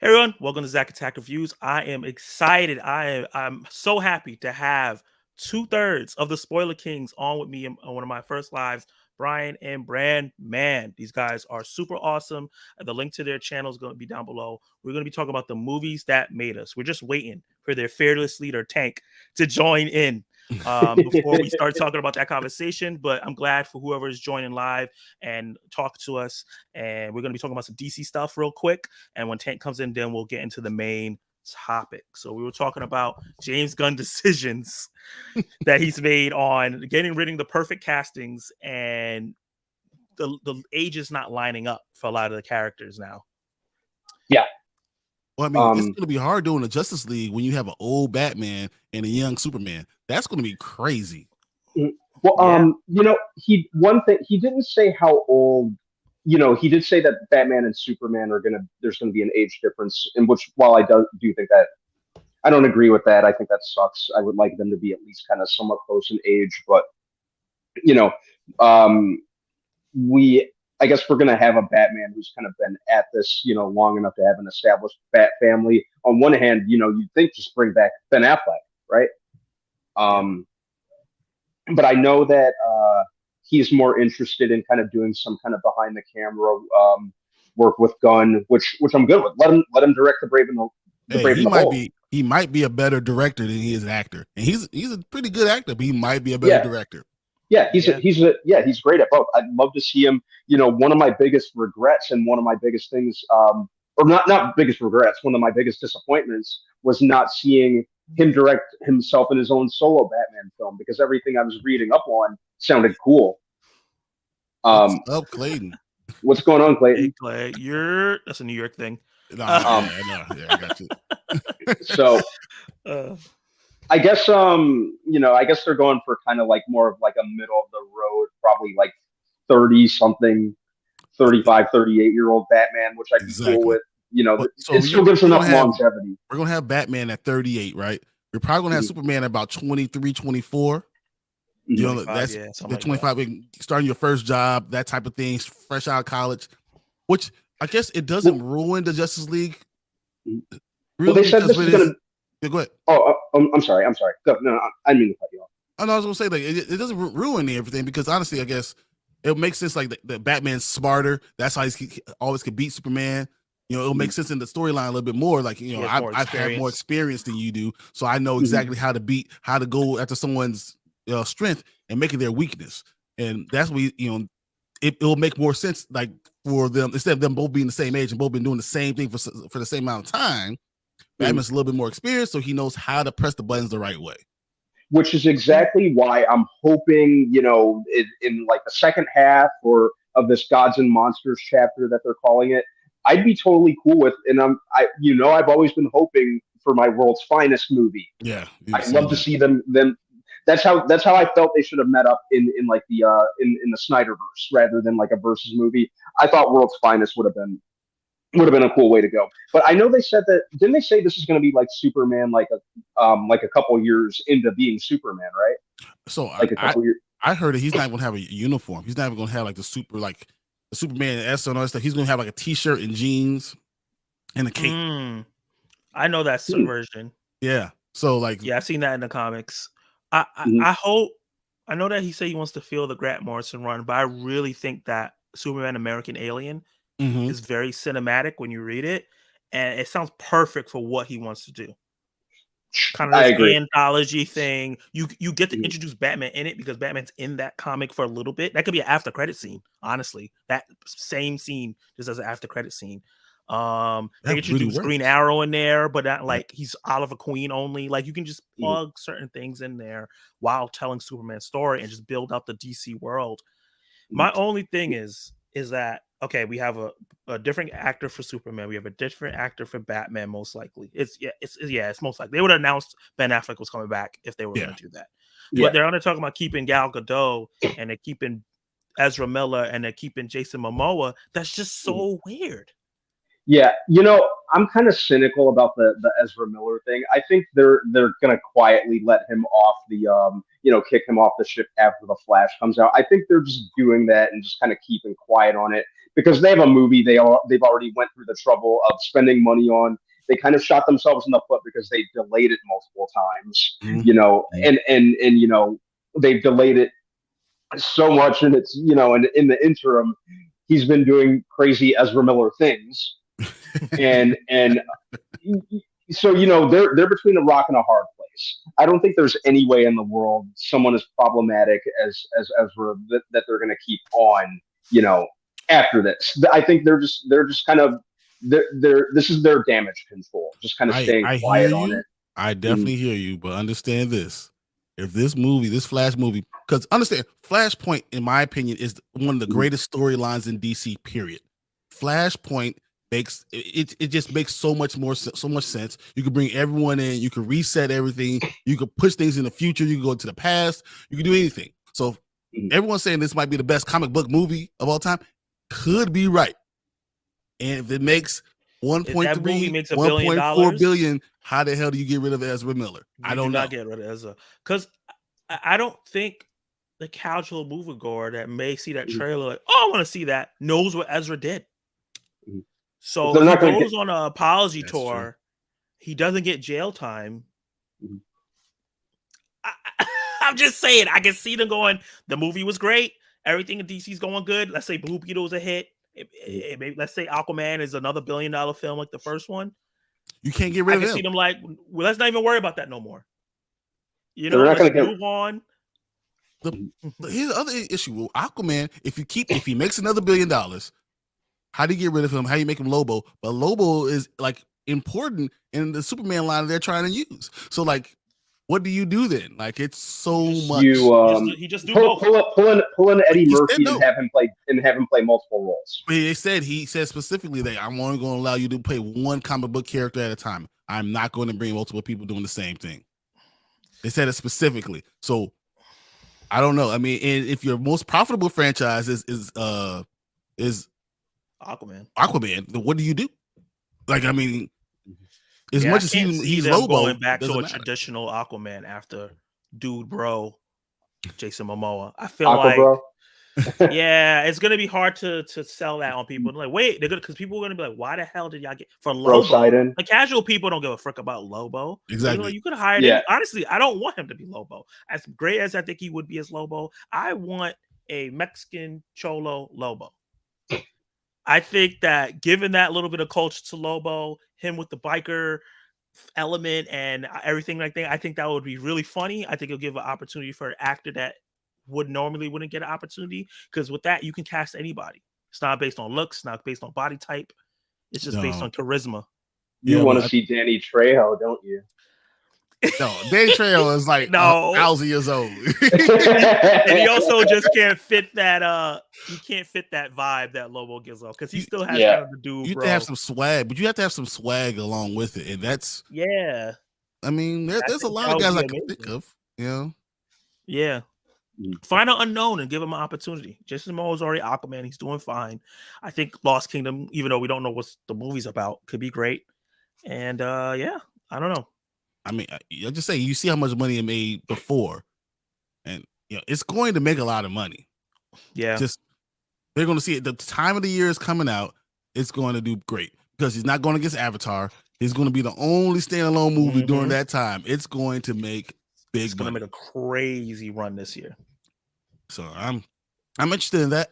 Hey everyone, welcome to Zach Attack Reviews. I am excited. I'm so happy to have two-thirds of the Spoiler Kings on with me on one of my first lives, Brian and Brand. Man, these guys are super awesome. The link to their channel is going to be down below. We're going to be talking about the movies that made us. We're just waiting for their fearless leader Tank to join in before we start talking about that conversation. But I'm glad for whoever is joining live and talk to us. And we're going to be talking about some DC stuff real quick. And when Tank comes in, then we'll get into the main topic. So we were talking about James Gunn decisions that he's made on getting rid of the perfect castings, and the age is not lining up for a lot of the characters now. Yeah. Well, I mean, it's going to be hard doing the Justice League when you have an old Batman and a young Superman. That's going to be crazy. Well, he didn't say how old. He did say that Batman and Superman there's gonna be an age difference, in which, while I do think that, I don't agree with that. I think that sucks. I would like them to be at least kind of somewhat close in age, but I guess we're gonna have a Batman who's kind of been at this, long enough to have an established Bat family. On one hand, you'd think just bring back Ben Affleck, right? But I know that he's more interested in kind of doing some kind of behind the camera work with Gunn, which I'm good with. Let him direct the Brave and the Brave and the Bold. He might be a better director than he is an actor, and he's a pretty good actor, but he might be a better director. Yeah, he's great at both. I'd love to see him. One of my biggest regrets and one of my biggest things, or not biggest regrets, one of my biggest disappointments was not seeing him direct himself in his own solo Batman film, because everything I was reading up on sounded cool. What's up, Clayton? What's going on, Clayton? Hey, Clay, that's a New York thing. No, I got you. So, I guess they're going for kind of like more of like a middle of the road, probably like 30-something, 35, 38-year-old Batman, which I'd be cool with. So it still gives enough longevity. We're gonna have Batman at 38, right? We're probably gonna have Superman at about 23, 24. That's the 25, like starting your first job, that type of thing, fresh out of college, which I guess it doesn't ruin the Justice League. Really, they said this is going to. Go ahead. Oh, I'm sorry. Go, no, I didn't mean to cut you off. I was going to say, like, it doesn't ruin everything, because honestly, I guess it makes sense. Like the Batman's smarter. That's how he always could beat Superman. It'll make sense in the storyline a little bit more. Like, I've had more experience than you do, so I know exactly how to go after someone's strength and make it their weakness. And that's what it'll make more sense, like, for them, instead of them both being the same age and both been doing the same thing for the same amount of time. Batman's a little bit more experienced, so he knows how to press the buttons the right way. Which is exactly why I'm hoping, in like the second half of this Gods and Monsters chapter that they're calling it, I'd be totally cool with. And I've always been hoping for my World's Finest movie. Yeah, I'd love to see them. That's how I felt they should have met up in like the the Snyderverse, rather than like a versus movie. I thought World's Finest would have been a cool way to go. But I know they said that, didn't they say this is going to be like Superman, like a couple years into being Superman, right? So like a couple years. I heard that he's not going to have a uniform. He's not even going to have like the Superman S and all that stuff. He's going to have like a T-shirt and jeans and a cape. I know that version. Yeah. So like, I've seen that in the comics. I hope. I know that he said he wants to feel the Grant Morrison run, but I really think that Superman American Alien is very cinematic when you read it, and it sounds perfect for what he wants to do. Kind of this anthology thing. You get to introduce Batman in it, because Batman's in that comic for a little bit. That could be an after credit scene. Honestly, that same scene just as an after credit scene. They introduce Green Arrow in there, but not like he's Oliver Queen only. Like, you can just plug certain things in there while telling Superman's story and just build out the DC world. My only thing is that, okay, we have a different actor for Superman. We have a different actor for Batman, most likely. It's most likely. They would have announced Ben Affleck was coming back if they were going to do that. But they're only talking about keeping Gal Gadot, and they're keeping Ezra Miller, and they're keeping Jason Momoa. That's just so weird. Yeah, I'm kind of cynical about the Ezra Miller thing. I think they're gonna quietly let him off the kick him off the ship after the Flash comes out. I think they're just doing that and just kind of keeping quiet on it, because they have a movie they've already went through the trouble of spending money on. They kind of shot themselves in the foot because they delayed it multiple times, and they've delayed it so much, and it's and in the interim, he's been doing crazy Ezra Miller things, and so they're between a rock and a hard place. I don't think there's any way in the world someone as problematic as Ezra that they're going to keep on after this. I think they're just kind of this is their damage control, just kind of staying quiet on it. I definitely hear you, but understand this: if this Flash movie, because understand, Flashpoint, in my opinion, is one of the greatest storylines in DC. Period. Flashpoint makes it just makes so much sense. You can bring everyone in, you can reset everything, you can push things in the future, you can go into the past, you can do anything. So everyone's saying this might be the best comic book movie of all time. Could be right. And if it makes 1.3, 1.4 billion, how the hell do you get rid of Ezra Miller? I don't know. Not get rid of Ezra, because I don't think the casual moviegoer that may see that trailer like, oh, I want to see that, knows what Ezra did. So if he goes on an apology tour, he doesn't get jail time. I'm just saying, I can see them going, the movie was great, everything in DC's going good. Let's say Blue Beetle is a hit. Let's say Aquaman is another $1 billion film like the first one. You can't get rid of him. I can see them like, well, let's not even worry about that no more. Let's move on. Here's the other issue with Aquaman. If he makes another $1 billion, how do you get rid of him? How do you make him Lobo? But Lobo is like important in the Superman line they're trying to use. So like, what do you do then? Like, it's so much. He just pull in Eddie Murphy and have him play multiple roles. He said specifically that I'm only going to allow you to play one comic book character at a time. I'm not going to bring multiple people doing the same thing. They said it specifically. So I don't know. I mean, and if your most profitable franchise is Aquaman, then what do you do? Like, I mean, as much as he's Lobo, going back to a traditional Aquaman after Dude Bro, Jason Momoa. I feel like it's gonna be hard to sell that on people. Like, wait, because people are gonna be like, why the hell did y'all get for Lobo? Like, casual people don't give a frick about Lobo. Exactly. You could hire him. Honestly, I don't want him to be Lobo. As great as I think he would be as Lobo, I want a Mexican Cholo Lobo. I think that given that little bit of culture to Lobo, him with the biker element and everything like that, I think that would be really funny. I think it'll give an opportunity for an actor that wouldn't get an opportunity, because with that you can cast anybody. It's not based on looks, it's not based on body type. It's just based on charisma. You want to see Danny Trejo, don't you? No, Danny Trejo is like 1,000 years old. And he also just can't fit that he can't fit that vibe that Lobo gives off, because he still has kind of the dude. You have to have some swag, but you have to have some swag along with it. And that's I mean, there's a lot of guys I can think of, Yeah. Find an unknown and give him an opportunity. Jason Momoa is already Aquaman. He's doing fine. I think Lost Kingdom, even though we don't know what the movie's about, could be great. And I don't know. I mean, I just say, you see how much money it made before, and it's going to make a lot of money. Yeah, just they're going to see it. The time of the year is coming out. It's going to do great because he's not going against Avatar. He's going to be the only standalone movie during that time. It's going to make big money. It's going to make a crazy run this year. So I'm interested in that.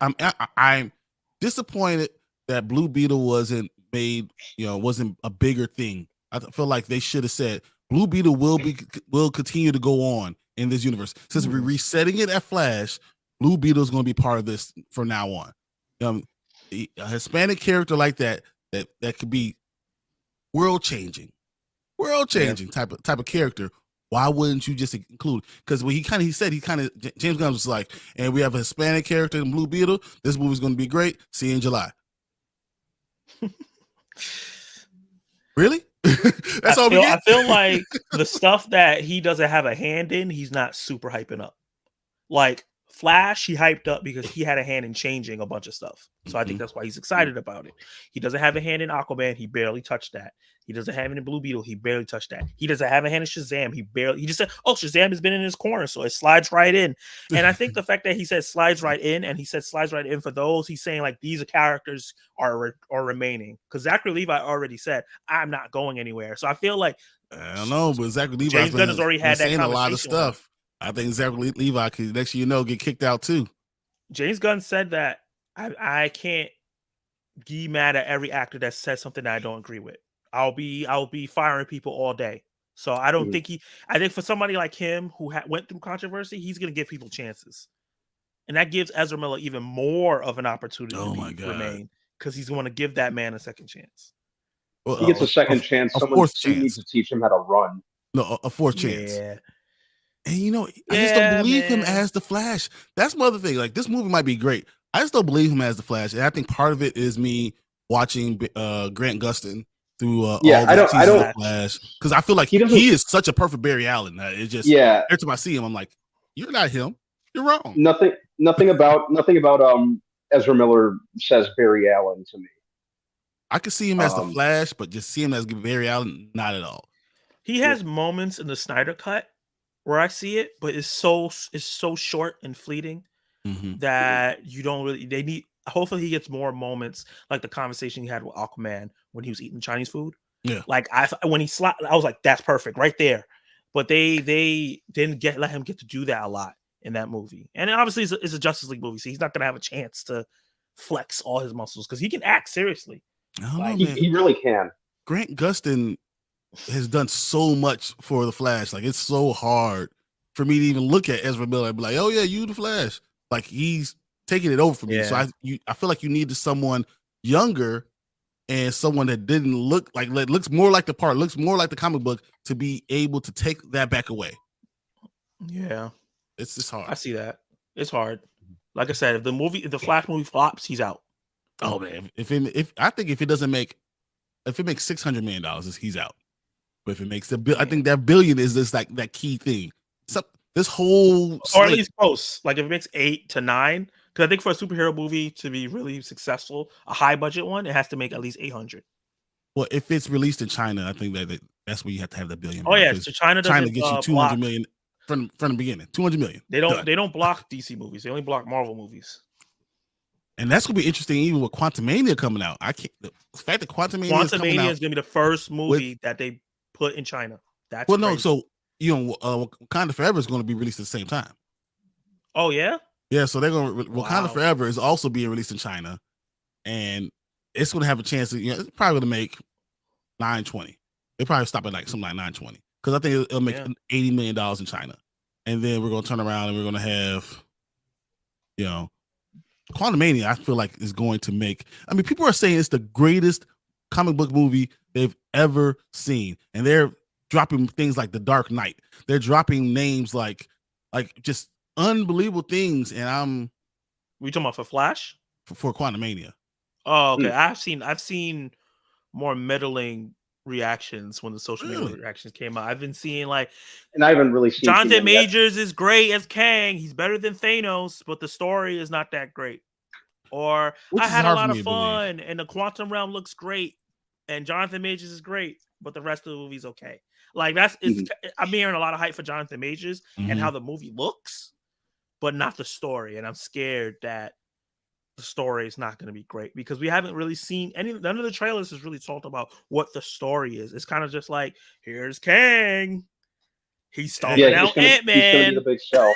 I'm disappointed that Blue Beetle wasn't made. Wasn't a bigger thing. I feel like they should have said Blue Beetle will continue to go on in this universe. Since we're resetting it at Flash, Blue Beetle is going to be part of this from now on. A Hispanic character like that could be world changing type of character. Why wouldn't you just include? Because when James Gunn was like, and we have a Hispanic character in Blue Beetle. This movie's going to be great. See you in July. Really? That's all we get? I feel like the stuff that he doesn't have a hand in, he's not super hyping up. Like Flash, he hyped up because he had a hand in changing a bunch of stuff. So I think that's why he's excited about it. He doesn't have a hand in Aquaman. He barely touched that. He doesn't have it in Blue Beetle. He barely touched that. He doesn't have a hand in Shazam. He just said, oh, Shazam has been in his corner. So it slides right in. And I think the fact that he said slides right in and he said slides right in for those, he's saying like these characters are remaining. Because Zachary Levi already said, I'm not going anywhere. So I feel like I don't know, but Zachary Levi James Gunn has already had that saying a lot of stuff. I think Zachary Levi could next get kicked out too. James Gunn said that I can't be mad at every actor that says something that I don't agree with. I'll be firing people all day. So I don't think I think for somebody like him who went through controversy, he's going to give people chances. And that gives Ezra Miller even more of an opportunity to remain because he's going to give that man a second chance. Well, he gets a second chance. Someone needs to teach him how to run. No, a fourth chance. Yeah. And I just don't believe him as the Flash. That's my other thing. Like, this movie might be great. I just don't believe him as the Flash. And I think part of it is me watching Grant Gustin through all the Flash, because I feel like he is such a perfect Barry Allen. It's just every time I see him, I'm like, you're not him. You're wrong. Nothing about Ezra Miller says Barry Allen to me. I could see him as the Flash, but just see him as Barry Allen, not at all. He has moments in the Snyder Cut where I see it, but it's so short and fleeting that you don't really. Hopefully, he gets more moments like the conversation he had with Aquaman when he was eating Chinese food. Yeah, like I was like, that's perfect right there. But they didn't let him get to do that a lot in that movie. And obviously, it's a Justice League movie, so he's not gonna have a chance to flex all his muscles because he can act seriously. I don't know, man. He really can. Grant Gustin has done so much for the Flash. Like, it's so hard for me to even look at Ezra Miller and be like, oh yeah, you the Flash. Like, he's taking it over for me. Yeah. So I feel like you needed someone younger and someone that didn't look like, looks more like the part, looks more like the comic book to be able to take that back away. Yeah. It's just hard. I see that. It's hard. Like I said, if the Flash movie flops, he's out. Oh man. If I think if it makes $600 million, he's out. But if it makes I think that billion is just like that key thing. So this whole or at least close. Like if it makes 8 to 9, because I think for a superhero movie to be really successful, a high budget one, it has to make at least 800. Well, if it's released in China, I think that's where you have to have the billion. Oh yeah, so China gets you 200 million from the beginning. 200 million. They don't block DC movies. They only block Marvel movies. And that's gonna be interesting, even with Quantumania coming out. The fact that Quantumania is gonna be the first movie that they put in China. That's crazy. No. So Wakanda Forever is going to be released at the same time. Oh yeah, yeah. So they're going to Wakanda Forever is also being released in China, and it's going to have a chance to. It's probably going to make $920. They probably stop at like something like $920 because I think it'll make $80 million in China, and then we're going to turn around and we're going to have, Quantumania. I feel like is going to make. I mean, people are saying it's the greatest comic book movie they've ever seen, and they're dropping things like The Dark Knight. They're dropping names like just unbelievable things. And we talking about for Flash? For Quantumania. Oh, okay. I've seen more meddling reactions when the social media reactions came out. I've been seeing and I haven't really seen Jonathan Majors is great as Kang. He's better than Thanos, but the story is not that great. Or I had a lot of fun and the Quantum Realm looks great and Jonathan Majors is great, but the rest of the movie's okay. Like I'm hearing a lot of hype for Jonathan Majors and how the movie looks, but not the story. And I'm scared that the story is not going to be great because we haven't really seen none of the trailers has really talked about what the story is. It's kind of just like, here's Kang. He's stomping out Ant-Man. He's going to be the big show.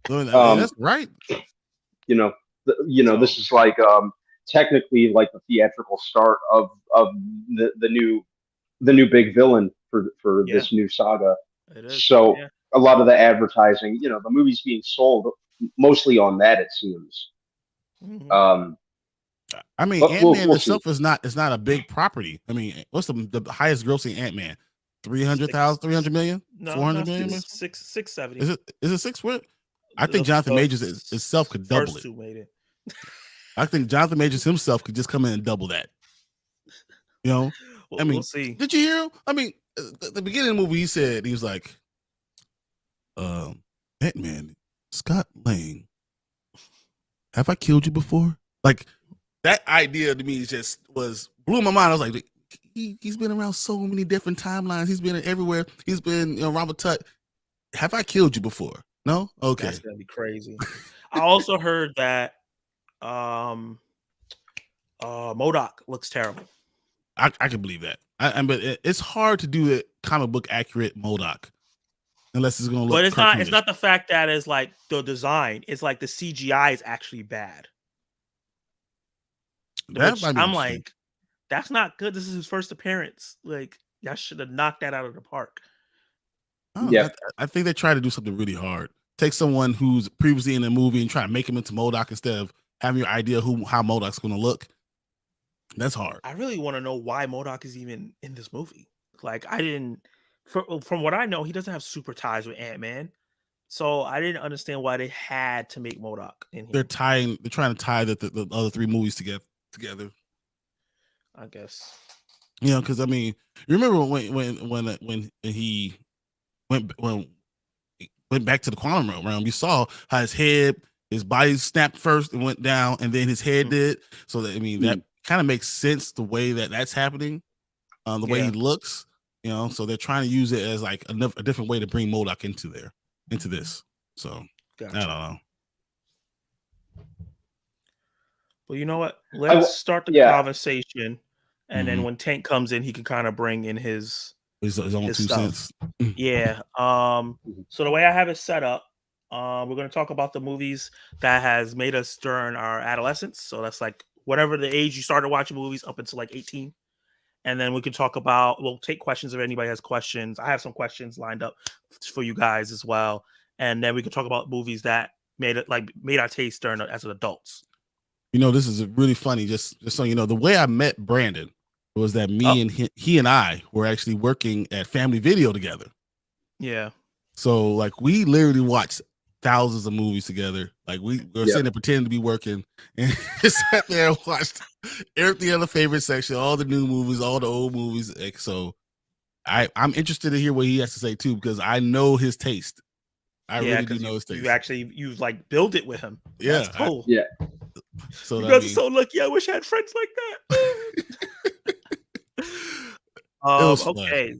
That's right. This is like technically like the theatrical start of the new big villain for this new saga. It is. So a lot of the advertising, the movie's being sold mostly on that, it seems. I mean, Ant-Man itself is not a big property. I mean, what's the highest grossing Ant-Man? 300 million? No, 400 million? 670. Is it 6? What? I think Jonathan Majors itself could double it. Made it. I think Jonathan Majors himself could just come in and double that. I mean, we'll see. Did you hear him? I mean, at the beginning of the movie, he was like, Ant-Man Scott Lang, have I killed you before? Like that idea to me just blew my mind. I was like, he's been around so many different timelines. He's been everywhere. He's been, Robert Tutt. Have I killed you before? No? Okay. That's gonna be crazy. I also heard that MODOK looks terrible. I can believe that. But it's hard to do it comic book accurate MODOK unless it's gonna look. But it's not the fact that it's like the design. It's like the CGI is actually bad. I'm like, that's not good. This is his first appearance. Like, y'all should have knocked that out of the park. Yeah, I think they try to do something really hard. Take someone who's previously in a movie and try to make him into MODOK instead of having your idea how MODOK's going to look. That's hard. I really want to know why MODOK is even in this movie. Like, I didn't. From what I know, he doesn't have super ties with Ant-Man, so I didn't understand why they had to make MODOK in here. They're trying to tie the other three movies together. I guess. Because I mean, you remember when he went back to the quantum realm, you saw how his body snapped first and went down, and then his head did. So that, I mean, that kind of makes sense the way that's happening, the way he looks. So they're trying to use it as like a different way to bring MODOK into this. So gotcha. I don't know. Well, you know what? Let's start the conversation, and then when Tank comes in, he can kind of bring in his own 2 cents. Yeah. So the way I have it set up, we're going to talk about the movies that has made us during our adolescence. So that's like whatever the age you started watching movies up until like 18. And then we can talk about, we'll take questions if anybody has questions. I have some questions lined up for you guys as well. And then we can talk about movies that made our taste during as adults. This is really funny. Just so you know, the way I met Brandon was that and he and I were actually working at Family Video together. Yeah. So like we literally watched thousands of movies together. Like we were sitting there pretending to be working and just sat there and watched everything in the favorite section, all the new movies, all the old movies. So I'm interested to hear what he has to say too, because I know his taste. I really do know his taste. You've like built it with him. Yeah. That's cool. So you guys are so lucky. I wish I had friends like that. Okay.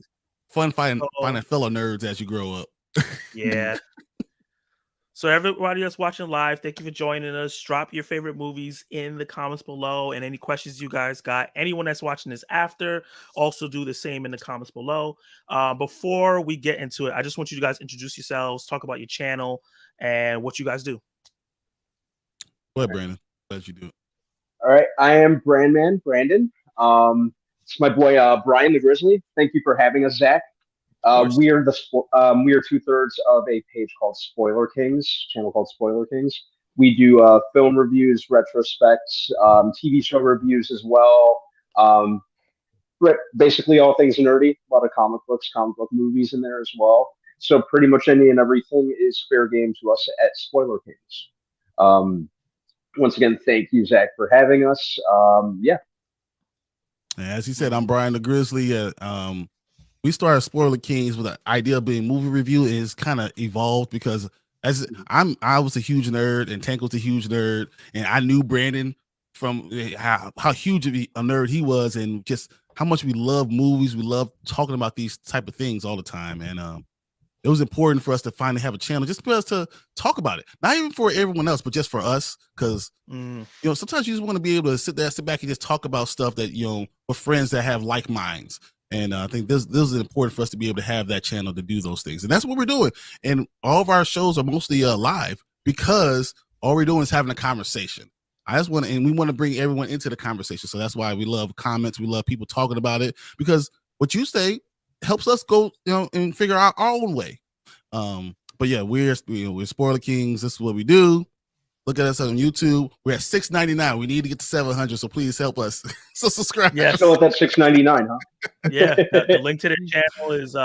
Fun finding fellow nerds as you grow up. Yeah. So everybody that's watching live, thank you for joining us. Drop your favorite movies in the comments below, and any questions you guys got. Anyone that's watching this after, also do the same in the comments below. Before we get into it, I just want you guys to introduce yourselves, talk about your channel, and what you guys do. Go ahead, Brandon. Let you do it. All right, I am Brandon. It's my boy Brian the Grizzly. Thank you for having us, Zach. We are 2/3 of a page called Spoiler Kings, channel called Spoiler Kings. We do film reviews, retrospects, TV show reviews as well. Basically all things nerdy. A lot of comic book movies in there as well. So pretty much any and everything is fair game to us at Spoiler Kings. Once again, thank you, Zach, for having us. As he said, I'm Brian the Grizzly. We started Spoiler Kings with the idea of being movie review. Is kind of evolved because I was a huge nerd and Tank was a huge nerd, and I knew Brandon from how huge of a nerd he was, and just how much we love movies. We love talking about these type of things all the time, and it was important for us to finally have a channel just for us to talk about it. Not even for everyone else, but just for us, because sometimes you just want to be able to sit back and just talk about stuff that with friends that have like minds. And I think this is important for us to be able to have that channel to do those things. And that's what we're doing. And all of our shows are mostly live because all we're doing is having a conversation. We want to bring everyone into the conversation. So that's why we love comments. We love people talking about it, because what you say helps us go, and figure out our own way. But yeah, we're Spoiler Kings. This is what we do. Look at us on YouTube. We're at $6.99. We need to get to 700, so please help us. So subscribe. Yeah, still at that $6.99, huh? Yeah, the link to their channel is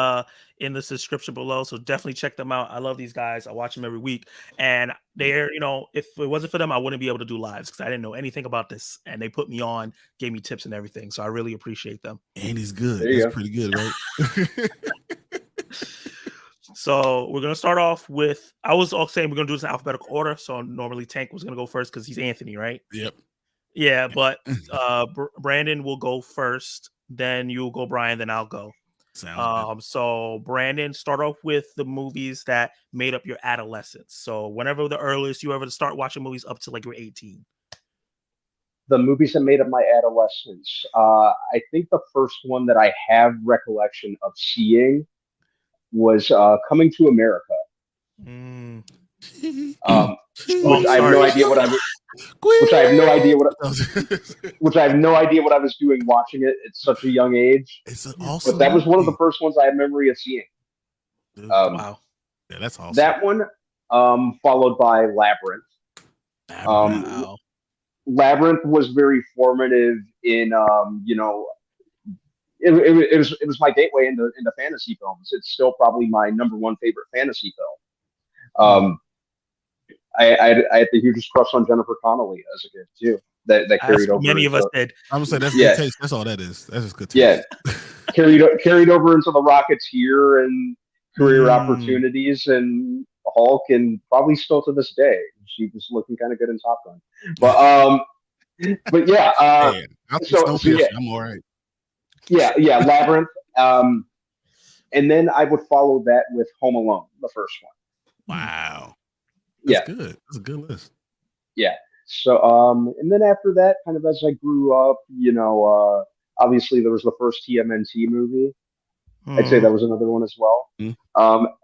in the description below, so definitely check them out. I love these guys. I watch them every week, and they're, if it wasn't for them, I wouldn't be able to do lives because I didn't know anything about this, and they put me on, gave me tips and everything. So I really appreciate them. And he's good. That's pretty good, right? So we're gonna start off with. I was all saying we're gonna do this in alphabetical order. So normally Tank was gonna go first because he's Anthony, right? Yep. Yeah, but Brandon will go first. Then you'll go, Brian. Then I'll go. Sounds good. So Brandon, start off with the movies that made up your adolescence. So whenever the earliest you ever start watching movies up to like you're 18. The movies that made up my adolescence. I think the first one that I have recollection of seeing was Coming to America. Which I have no idea what I was. Which I have no idea what. Which I have no idea what I was doing watching it at such a young age. It's awesome. But that was one of the first ones I have memory of seeing. Wow. Yeah, that's awesome. That one, followed by Labyrinth. Wow. Labyrinth was very formative in, it was my gateway into fantasy films. It's still probably my number one favorite fantasy film. I had the hugest crush on Jennifer Connelly as a kid too. That carried over. Many of us did. I'm gonna say that's good taste. That's all that is. That's just good taste. Yeah, carried over into the Rocketeer and career opportunities and Hulk, and probably still to this day. She was looking kind of good in Top Gun, but yeah. I'm all right. Yeah, Labyrinth. And then I would follow that with Home Alone, the first one. Wow. That's good. That's a good list. Yeah. So, and then after that, kind of as I grew up, obviously there was the first TMNT movie. I'd say that was another one as well.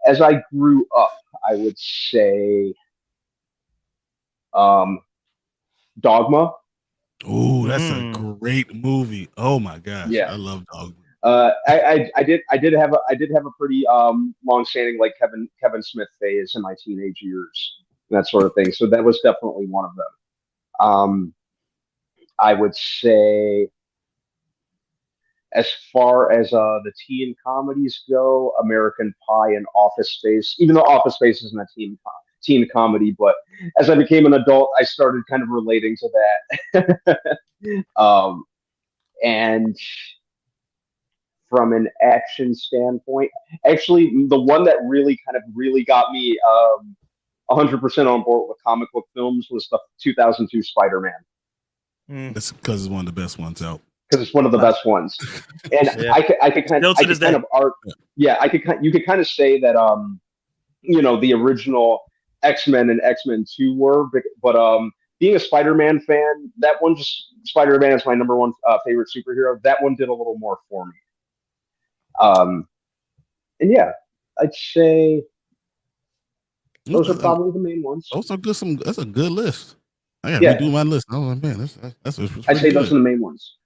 As I grew up, I would say Dogma. Oh, that's a great movie. Oh my gosh. Yeah. I love Dogma. I did have a pretty long-standing like Kevin Smith phase in my teenage years, and that sort of thing. So that was definitely one of them. I would say, as far as the teen comedies go, American Pie and Office Space. Even though Office Space isn't a teen comedy, but as I became an adult, I started kind of relating to that. And from an action standpoint, actually, the one that really got me 100% on board with comic book films was the 2002 Spider-Man. That's because it's one of the best ones out. Because it's one of the best ones, and I could kind of say that the original X-Men and X-Men 2 were, but being a Spider-Man fan, that one Spider-Man is my number one favorite superhero. That one did a little more for me. And yeah, I'd say those are probably the main ones. Those are good. That's a good list. I gotta redo my list. Oh man, that's I'd say those are the main ones.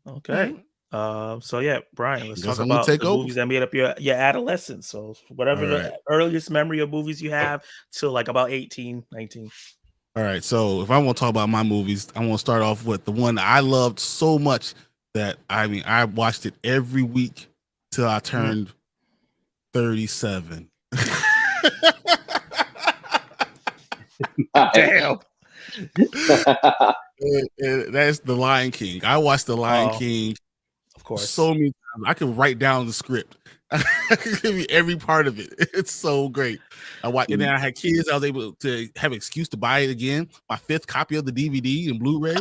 Okay. So yeah, Brian, let's talk about the movies that made up your adolescence. So whatever the earliest memory of movies you have till like about 18, 19. All right. So if I want to talk about my movies, I want to start off with the one I loved so much that I watched it every week till I turned 37. Damn. That's The Lion King. I watched The Lion King, of course, so many times. I could write down the script. I could give you every part of it. It's so great. And then I had kids. I was able to have an excuse to buy it again. My 5th copy of the DVD and Blu-ray.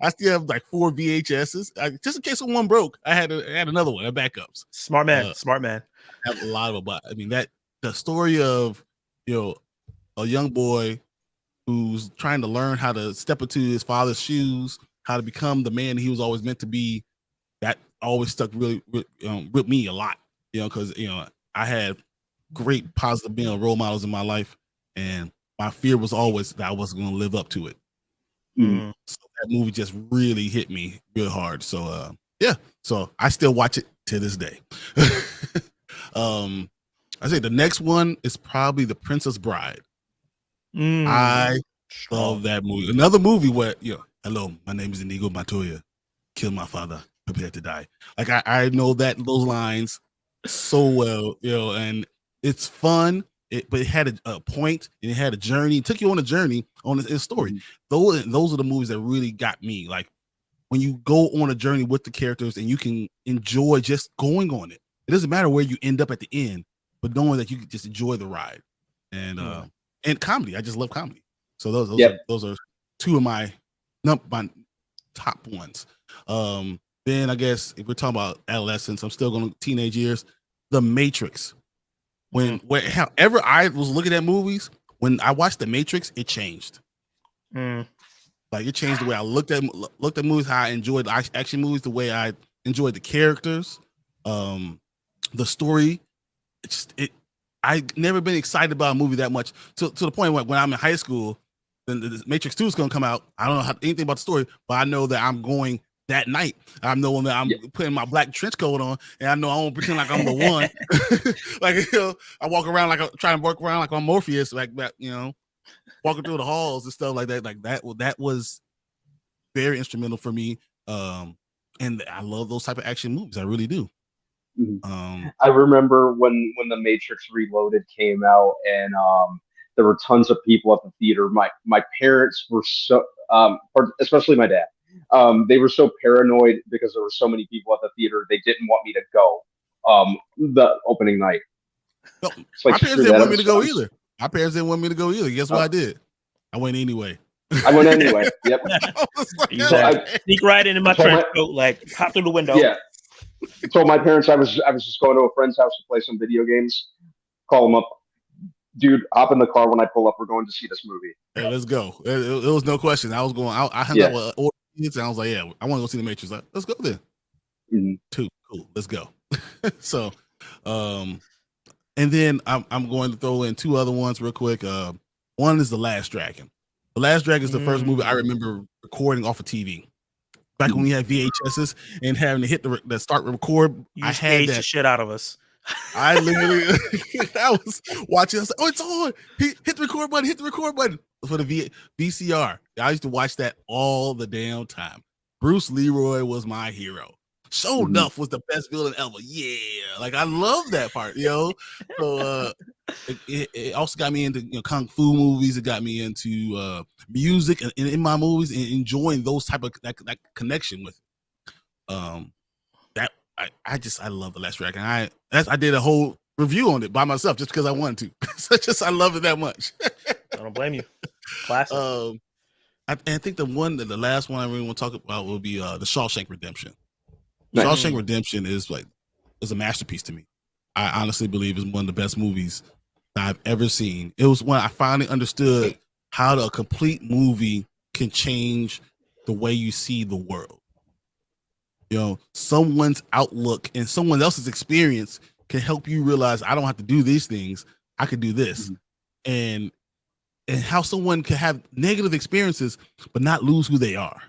I still have like 4 VHSs. Just in case one broke, I had another one. I had backups. Smart man. Smart man. I have a lot of them. But I mean, the story of a young boy who's trying to learn how to step into his father's shoes, how to become the man he was always meant to be. That always stuck really with me a lot, because I had great positive role models in my life, and my fear was always that I wasn't going to live up to it. So that movie just really hit me real hard. So so I still watch it to this day. I say the next one is probably The Princess Bride. I love that movie. Another movie where hello, my name is Inigo Montoya. Kill my father. Prepare to die. Like I know those lines so well, and it's fun. But it had a point and it had a journey. It took you on a journey on a story. Those are the movies that really got me. Like when you go on a journey with the characters and you can enjoy just going on it. It doesn't matter where you end up at the end, but knowing that you can just enjoy the ride. And comedy. I just love comedy. So those are two of my top ones. Then I guess if we're talking about adolescence, I'm still going to teenage years. The Matrix. However I was looking at movies, when I watched The Matrix, it changed. Like it changed the way I looked at movies, how I enjoyed action movies, the way I enjoyed the characters, the story. I've never been excited about a movie that much to the point when I'm in high school, then the Matrix 2 is going to come out. I don't know anything about the story, but I know that I'm going that night. I'm knowing that I'm putting my black trench coat on, and I know I won't pretend like I'm the one. Like, I walk around trying to work around like I'm Morpheus, like that, walking through the halls and stuff like that. Like that was very instrumental for me. And I love those type of action movies. I really do. I remember when The Matrix Reloaded came out, and there were tons of people at the theater. My parents were so, especially my dad, they were so paranoid because there were so many people at the theater. They didn't want me to go the opening night. No, my parents didn't want me to go either. My parents didn't want me to go either. Guess what I did? I went anyway. I went anyway. Yep. Sneak right into my trench coat, like hop through the window. Yeah. I told my parents I was just going to a friend's house to play some video games. Call them up. Dude, hop in the car when I pull up. We're going to see this movie. Hey, let's go. It was no question. I was going. I hung up with all kids, and I was like, "Yeah, I want to go see the Matrix." Like, let's go then. Two, cool. Let's go. So, and then I'm going to throw in two other ones real quick. One is The Last Dragon. The Last Dragon is the first movie I remember recording off of TV. Back when we had VHSs and having to hit the start record, I had that shit out of us. I literally, I was watching. I was like, "Oh, it's on! Hit the record button! Hit the record button!" For the VCR. I used to watch that all the damn time. Bruce Leroy was my hero. Show Enough was the best villain ever. Yeah, like I love that part, yo. So it also got me into kung fu movies. It got me into music and in my movies and enjoying those type of that connection with that. I love The Last Dragon. I did a whole review on it by myself just because I wanted to. So I love it that much. I don't blame you. Classic. I think the last one I really want to talk about will be the Shawshank Redemption. Nice. Shawshank Redemption is a masterpiece to me. I honestly believe it's one of the best movies that I've ever seen. It was when I finally understood how a complete movie can change the way you see the world. Someone's outlook and someone else's experience can help you realize I don't have to do these things. I could do this. And how someone can have negative experiences but not lose who they are.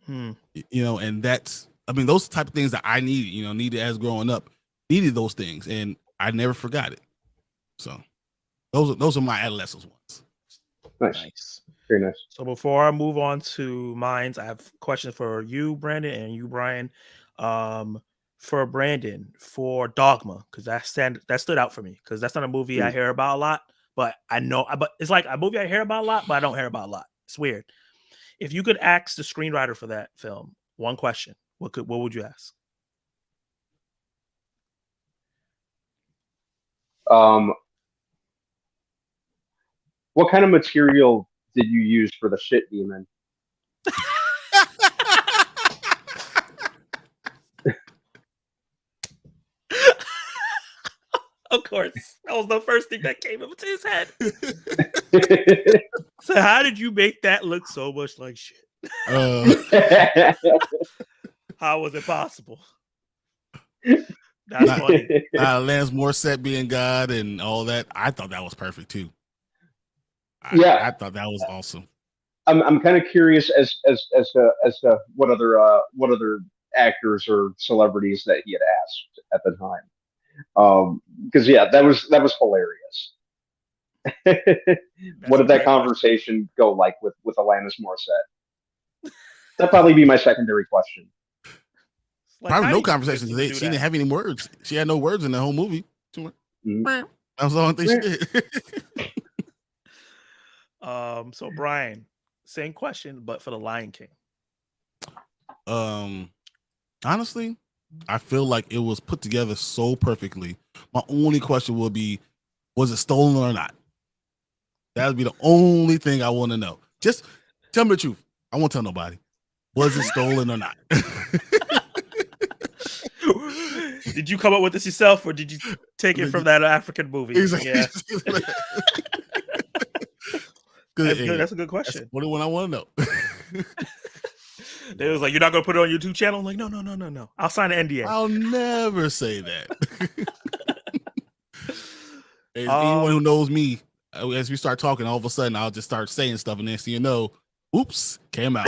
And that's, those are the type of things that I needed as growing up, needed those things, and I never forgot it. So those are my adolescence ones. Nice. Very nice. So before I move on to mine, I have questions for you, Brandon, and you, Brian. For Brandon, for Dogma, because that stood out for me, because that's not a movie I hear about a lot, but but it's like a movie I hear about a lot, but I don't hear about a lot. It's weird. If you could ask the screenwriter for that film one question, what would you ask? What kind of material did you use for the shit demon? Of course, that was the first thing that came into his head. So how did you make that look so much like shit? How was it possible? That's funny. Alanis Morissette being God and all that. I thought that was perfect too. I thought that was awesome. I'm kind of curious as to what other actors or celebrities that he had asked at the time. Because that was hilarious. What did that conversation go like with Alanis Morissette? That'd probably be my secondary question. Probably no conversation. She didn't have any words. She had no words in the whole movie. That was the only thing she did. So Brian, same question, but for The Lion King. Honestly, I feel like it was put together so perfectly. My only question will be, was it stolen or not? That would be the only thing I want to know. Just tell me the truth. I won't tell nobody. Was it stolen or not? Did you come up with this yourself, or did you take it from that African movie? Exactly. Yeah. That's good. That's a good question. That's what I want to know. They was like, "You're not gonna put it on your YouTube channel?" I'm like, no. I'll sign an NDA. I'll never say that. Anyone who knows me, as we start talking, all of a sudden I'll just start saying stuff, and then so you know, oops, came out.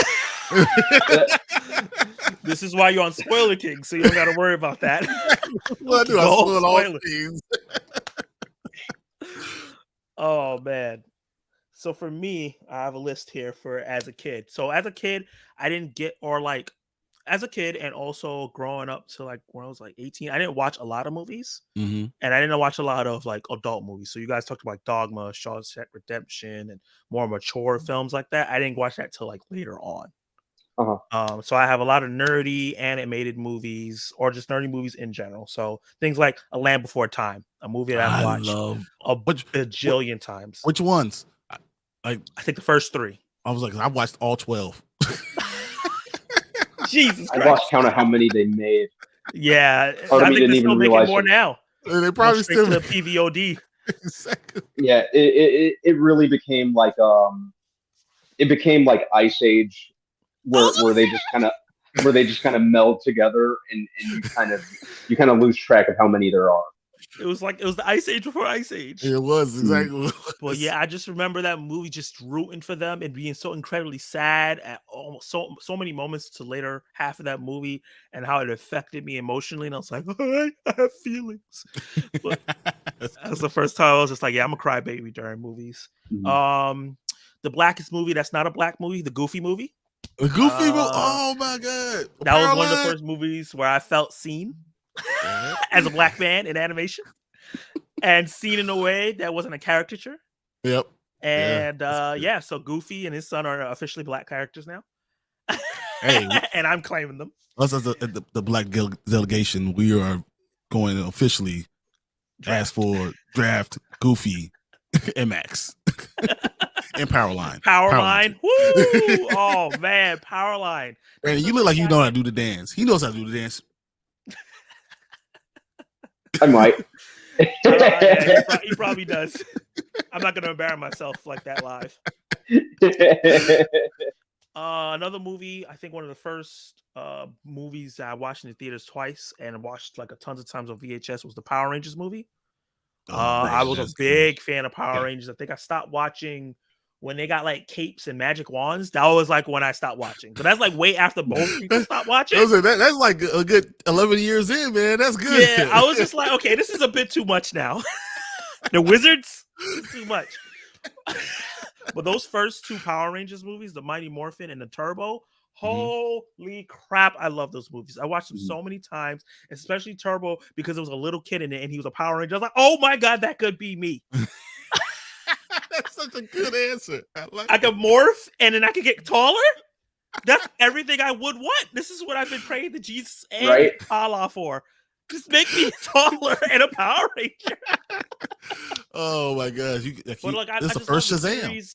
This is why you're on Spoiler King, so you don't got to worry about that. What do I spoil all things? Oh man. So for me, I have a list here for as a kid. So as a kid, I didn't get as a kid and also growing up to like when I was like 18, I didn't watch a lot of movies. Mm-hmm. And I didn't watch a lot of like adult movies. So you guys talked about like Dogma, Shawshank Redemption, and more mature films like that. I didn't watch that till like later on. So I have a lot of nerdy animated movies or just nerdy movies in general. So things like A Land Before Time, a movie that I've watched a bajillion times. Which ones? I think the first 3. I was like, I watched all 12. Jesus Christ. I lost count of how many they made. Yeah, I think they're still making more now. They probably still the PVOD. Exactly. Yeah, it really became like Ice Age, where they just kind of meld together, and you kind of lose track of how many there are. It was the Ice Age before Ice Age. It was exactly. Well, yeah, I just remember that movie, just rooting for them and being so incredibly sad at so many moments to later half of that movie, and how it affected me emotionally. And I was like, I have feelings. But that was the first time I was just like, yeah, I'm a crybaby during movies. Mm-hmm. The blackest movie that's not a black movie, the Goofy movie. The Goofy movie. Oh my god, that was one of the first movies where I felt seen. As a black man in animation, and seen in a way that wasn't a caricature. Yep. And so Goofy and his son are officially black characters now. Hey, and I'm claiming them. Us as the black delegation, we are going to officially ask for draft Goofy and Max and Powerline. Powerline. Woo! Oh man, Powerline. Brandon, you look like you know how to do the dance. He knows how to do the dance. I might. He probably does. I'm not going to embarrass myself like that live. Another movie, I think one of the first movies that I watched in the theaters twice and watched like tons of times on VHS was the Power Rangers movie. I was a big fan of Power Rangers. I think I stopped watching when they got like capes and magic wands. That was like when I stopped watching. But that's like way after both people stopped watching. That's like a good 11 years in, man. That's good. Yeah, I was just like, okay, this is a bit too much now. The Wizards, too much. But those first 2 Power Rangers movies, the Mighty Morphin and the Turbo, holy crap, I love those movies. I watched them so many times, especially Turbo, because there was a little kid in it and he was a Power Ranger. I was like, oh my God, that could be me. That's such a good answer. I could morph and then I could get taller. That's everything I would want. This is what I've been praying to Jesus and Allah for. Just make me taller and a Power Ranger. Oh my gosh! This is the first Shazam.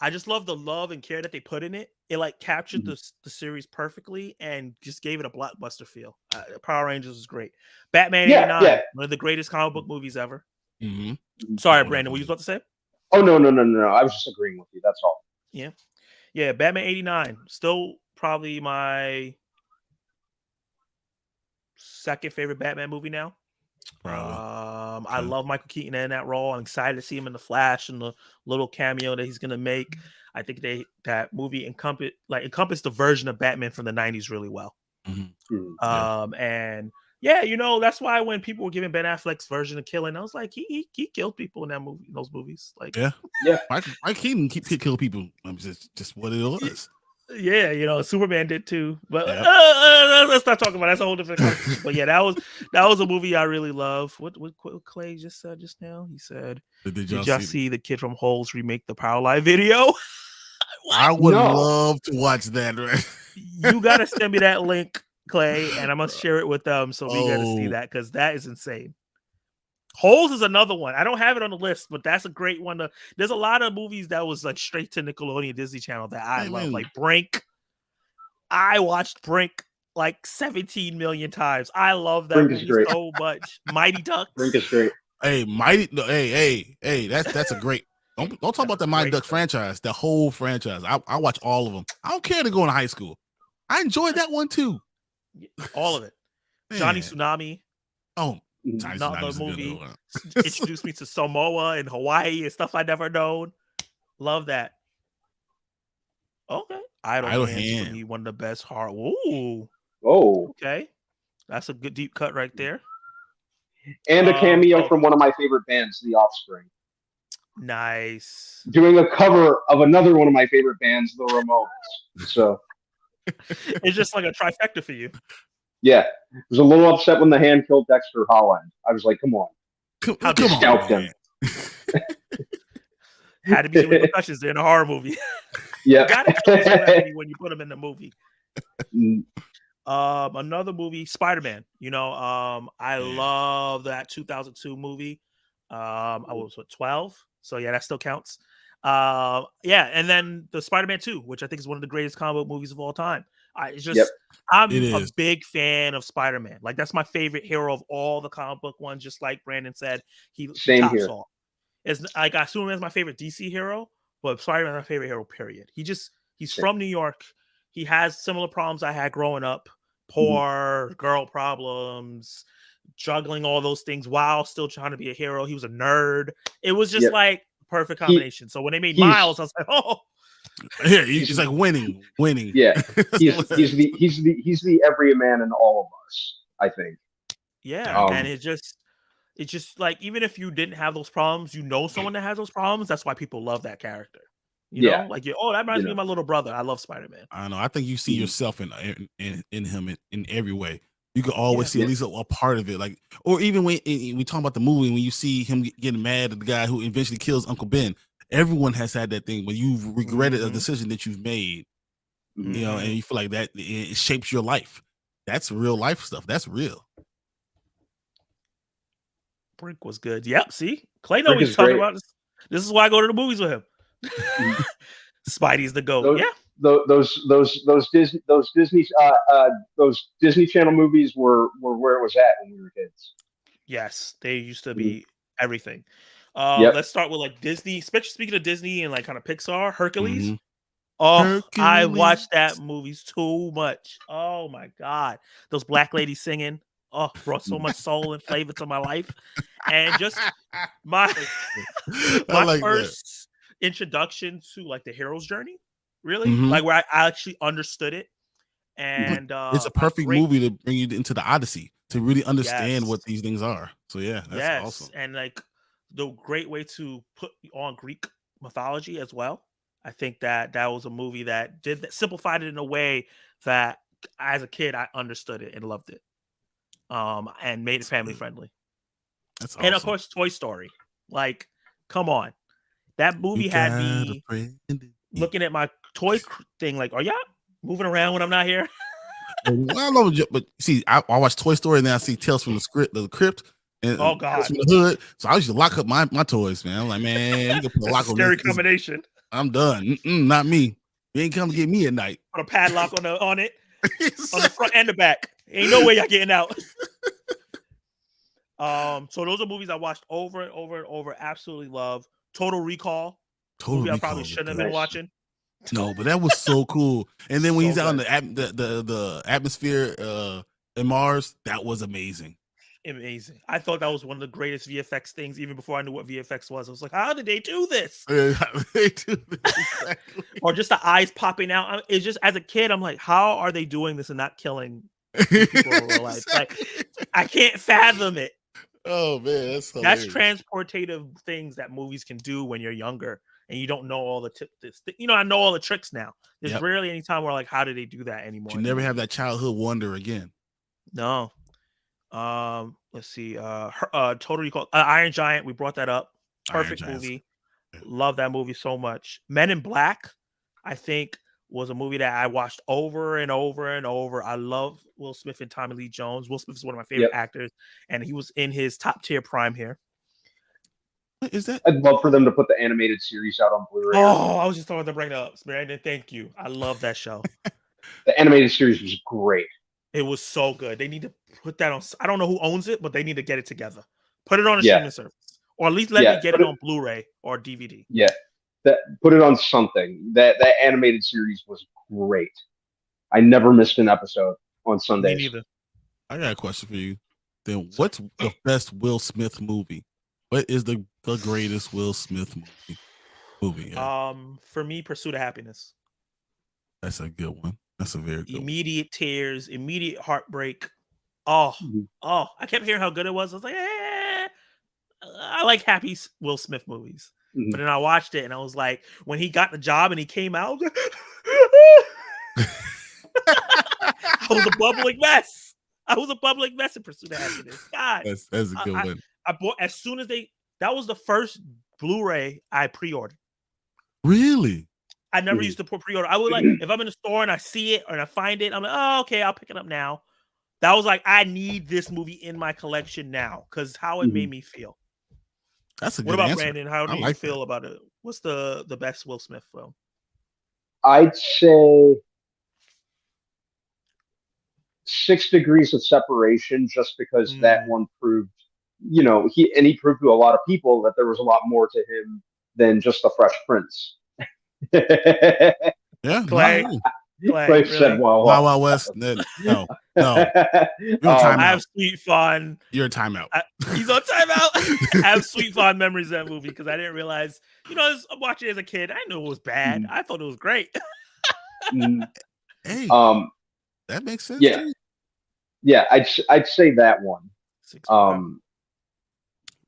I just love the love and care that they put in it. It like captured the series perfectly and just gave it a blockbuster feel. Power Rangers was great. Batman '89, one of the greatest comic book movies ever. Mm-hmm. Sorry, Brandon, what you about to say? Oh no! I was just agreeing with you. That's all. Yeah. Batman '89, still probably my second favorite Batman movie now. I love Michael Keaton in that role. I'm excited to see him in the Flash and the little cameo that he's gonna make. I think that movie encompassed the version of Batman from the '90s really well. And that's why when people were giving Ben Affleck's version of killing, I was like, he killed people in that movie, in those movies. Like, Mike Keaton killed people. Just what it was. Yeah, Superman did too. But let's not talk about it. That's a whole different conversation. But yeah, that was a movie I really love. What Clay just said just now? He said, "Did y'all see the Kid from Holes remake the Powerline video?" I I would love to watch that. Right? You gotta send me that link, Clay, and I'm gonna share it with them so we gotta see that because that is insane. Holes is another one. I don't have it on the list, but that's a great one. There's a lot of movies that was like straight to Nickelodeon Disney Channel that I love, like Brink. I watched Brink like 17 million times. I love that movie so much. Mighty Ducks. Brink is great. Hey, hey, that's a great. Don't talk about the Mighty Ducks franchise. The whole franchise. I watch all of them. I don't care to go in high school. I enjoyed that one too. All of it. Man. Johnny Tsunami. Oh, another movie. Introduced me to Samoa and Hawaii and stuff I never known. Love that. Okay. Idle Hands for me, one of the best horror. Ooh. Oh. Okay. That's a good deep cut right there. And a cameo from one of my favorite bands, The Offspring. Nice. Doing a cover of another one of my favorite bands, The Ramones. So it's just like a trifecta for you. Yeah. I was a little upset when the hand killed Dexter Holland. I was like, come on. How did you scalp him? Had to be some repercussions in a horror movie. Yeah. Gotta kill somebody when you put them in the movie. Another movie, Spider-Man. I love that 2002 movie. I was 12, so yeah, that still counts. And then the Spider-Man 2, which I think is one of the greatest comic book movies of all time. I'm a big fan of Spider-Man. Like, that's my favorite hero of all the comic book ones. Just like Brandon said, he tops all. It's like, I assume as my favorite DC hero, but Spider-Man is my favorite hero. Period. He's from New York. He has similar problems I had growing up: poor, girl problems, juggling all those things while still trying to be a hero. He was a nerd. It was just like perfect combination. So when they made Miles, I was like, oh. Yeah, he's like winning. Yeah, he's the everyman in all of us, I think. Yeah, and it's just like, even if you didn't have those problems, someone that has those problems. That's why people love that character. You know, like, that reminds me of my little brother. I love Spider-Man. I know. I think you see yourself in him in every way. You can always see at least a part of it. Like, or even when we talk about the movie, when you see him getting mad at the guy who eventually kills Uncle Ben. Everyone has had that thing when you've regretted a decision that you've made, and you feel like that it shapes your life. That's real life stuff. That's real. Brink was good. Yep. See, Clay knows what he's talking about. This is why I go to the movies with him. Spidey's the GOAT. Those Disney Channel movies were where it was at when we were kids. Yes, they used to be everything. Let's start with like Disney. Speaking of Disney and like kind of Pixar, Hercules. Hercules. I watched that movie too much. Oh my god, those black ladies singing. Oh, brought so much soul and flavor to my life, and just my first introduction to like the hero's journey. Really, like where I actually understood it. And it's a perfect movie to bring you into the Odyssey to really understand what these things are. So yeah, that's awesome. And like, the great way to put on Greek mythology as well. I think that was a movie that simplified it in a way that as a kid I understood it and loved it, and made it family friendly. That's awesome. And of course, Toy Story. Like, come on, that movie had me looking at my toy thing. Like, are y'all moving around when I'm not here? I love it, but see, I watch Toy Story and then I see Tales from the Crypt. And, oh god, from the hood. So I used to lock up my toys, man. I'm like, man, you can put a lock on scary combination. I'm done. Not me. You ain't come to get me at night. Put a padlock on it on the front and the back. Ain't no way y'all getting out. So those are movies I watched over and over and over. Absolutely love. Total Recall. I probably shouldn't have been watching. No, but that was so cool. And then when he's out in the atmosphere in Mars, that was amazing. Amazing. I thought that was one of the greatest VFX things, even before I knew what VFX was. I was like, how did they do this? Or just the eyes popping out. It's just, as a kid, I'm like, how are they doing this and not killing people in real life? Like, I can't fathom it. Oh man, that's transportative things that movies can do when you're younger and you don't know all the I know all the tricks now. There's rarely any time where like, how do they do that anymore? You never have that childhood wonder again. No. Let's see. Total Recall, Iron Giant. We brought that up. Perfect movie. Love that movie so much. Men in Black. I think was a movie that I watched over and over and over. I love Will Smith and Tommy Lee Jones. Will Smith is one of my favorite actors, and he was in his top tier prime here. What is that? I'd love for them to put the animated series out on Blu-ray. Oh, I was just talking to bring it up, Brandon. Thank you. I love that show. The animated series was great. It was so good. They need to put that on. I don't know who owns it, but they need to get it together. Put it on a streaming service, or at least let me get it on Blu-ray or DVD. Yeah, put it on something. That animated series was great. I never missed an episode on Sundays. Me neither. I got a question for you. Then, what's the best Will Smith movie? What is the greatest Will Smith movie? Yeah. For me, Pursuit of Happiness. That's a good one. That's a very good immediate tears, immediate heartbreak. I kept hearing how good it was. I was like, I like happy Will Smith movies. Mm-hmm. But then I watched it and I was like, when he got the job and he came out, I was a bubbling mess. In Pursuit of Happiness. God, that's a good one. I bought as soon as that was the first Blu-ray I pre-ordered. Really? I never used to pre-order. I would like if I'm in the store and I see it and I find it, I'm like, oh, okay, I'll pick it up now. That was like, I need this movie in my collection now because how it made me feel. That's a good What about answer. Brandon? How do you feel about it? What's the best Will Smith film? I'd say 6 Degrees of Separation, just because that one proved, he proved to a lot of people that there was a lot more to him than just the Fresh Prince. Yeah, Clay really? Said, Wild Wild West. No. I have Sweet Fun. You're in timeout. He's on timeout. I have Sweet Fun memories of that movie because I didn't realize. I'm watching it as a kid. I knew it was bad. I thought it was great. Hey, that makes sense. Yeah, yeah. I'd say that one.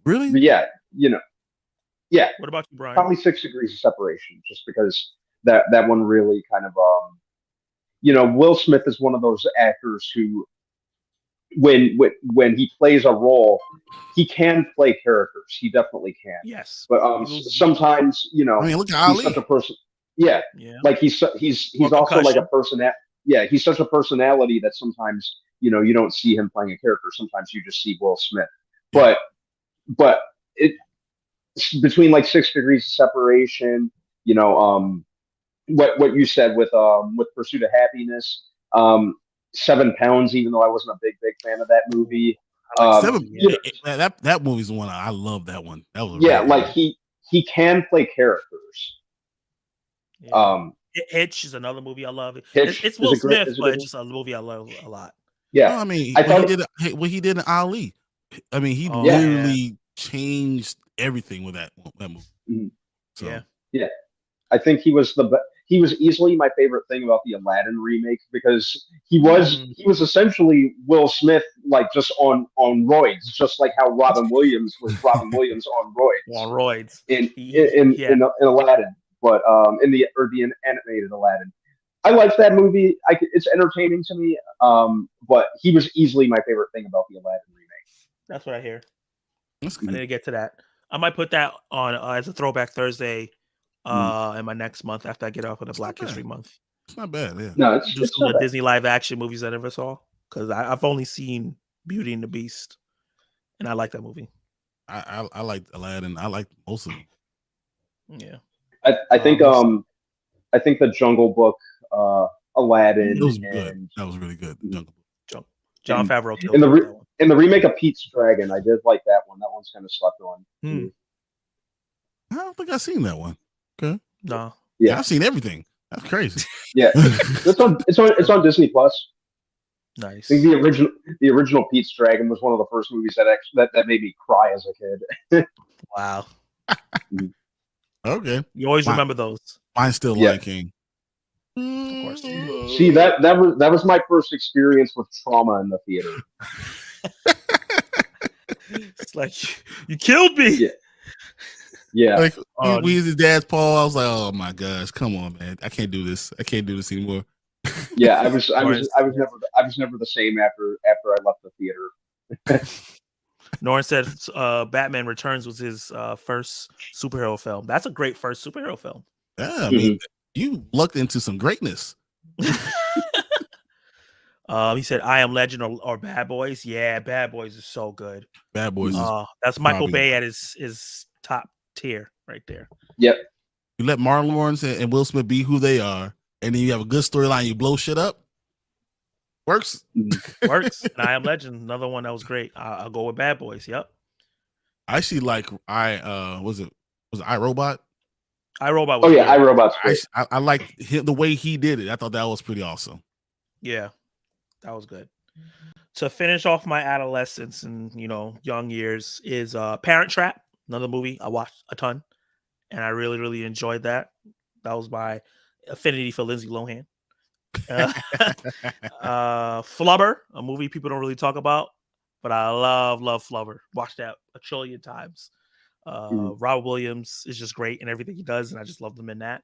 Really? Yeah. Yeah. What about you, Brian? Probably 6 Degrees of Separation, just because that one really kind of Will Smith is one of those actors who when he plays a role, he can play characters. He definitely can. Yes. But sometimes, look at Ali. He's such a person. Yeah. Like he's also like a person that he's such a personality that sometimes, you don't see him playing a character. Sometimes you just see Will Smith. But it between like 6 Degrees of Separation, what you said with Pursuit of Happiness, 7 Pounds, even though I wasn't a big fan of that movie. That movie's the one I love. That one. That was like he can play characters. Yeah. Hitch is another movie I love. It's Will Smith, but it's just a movie I love a lot. Yeah, no, I mean, what he did in Ali. I mean, he literally changed everything with that movie. Mm-hmm. So. Yeah. I think he was easily my favorite thing about the Aladdin remake because he was essentially Will Smith, like just on roids, just like how Robin Williams was Robin Williams on roids. On roids in Aladdin, but in the animated Aladdin. I like that movie. It's entertaining to me. But he was easily my favorite thing about the Aladdin remake. That's what I hear. I need to get to that. I might put that on as a Throwback Thursday in my next month after I get off of the Black History Month. It's not bad, yeah. No, it's some of the Disney live action movies I never saw because I've only seen Beauty and the Beast, and I like that movie. I like Aladdin. I like most of them. Yeah, I think the Jungle Book, Aladdin. It was good. That was really good. Jungle Book. John Favreau killed in the remake of Pete's Dragon. I did like that one. That one's kind of slept on. I don't think I've seen that one. Okay. No. Yeah, I've seen everything. That's crazy. Yeah, it's on Disney Plus. Nice. I think the original Pete's Dragon was one of the first movies that made me cry as a kid. Wow. Okay. You always remember those. Mine's still Lion King. Of course. See, that was my first experience with trauma in the theater. It's like you killed me. Yeah. Like we his dad's paw. I was like, oh my gosh, come on, man. I can't do this. I can't do this anymore. Yeah, I was never the same after I left the theater. Norrin said Batman Returns was his first superhero film. That's a great first superhero film. Yeah, I mean, You lucked into some greatness. He said, "I Am Legend" or Bad Boys. Yeah, Bad Boys is so good. Bad Boys. That's Michael Bay at his top tier right there. Yep. You let Martin Lawrence and Will Smith be who they are, and then you have a good storyline. You blow shit up. Works. Works. And I Am Legend, another one that was great. I'll go with Bad Boys. Yep. I actually like was it iRobot? iRobot. Oh yeah, iRobot's great. I like the way he did it. I thought that was pretty awesome. Yeah, that was good. To finish off my adolescence and young years is Parent Trap, another movie I watched a ton, and I really really enjoyed that. That was my affinity for Lindsay Lohan. Flubber, a movie people don't really talk about, but I love Flubber. Watched that a trillion times. Robert Williams is just great in everything he does, and I just love them in that.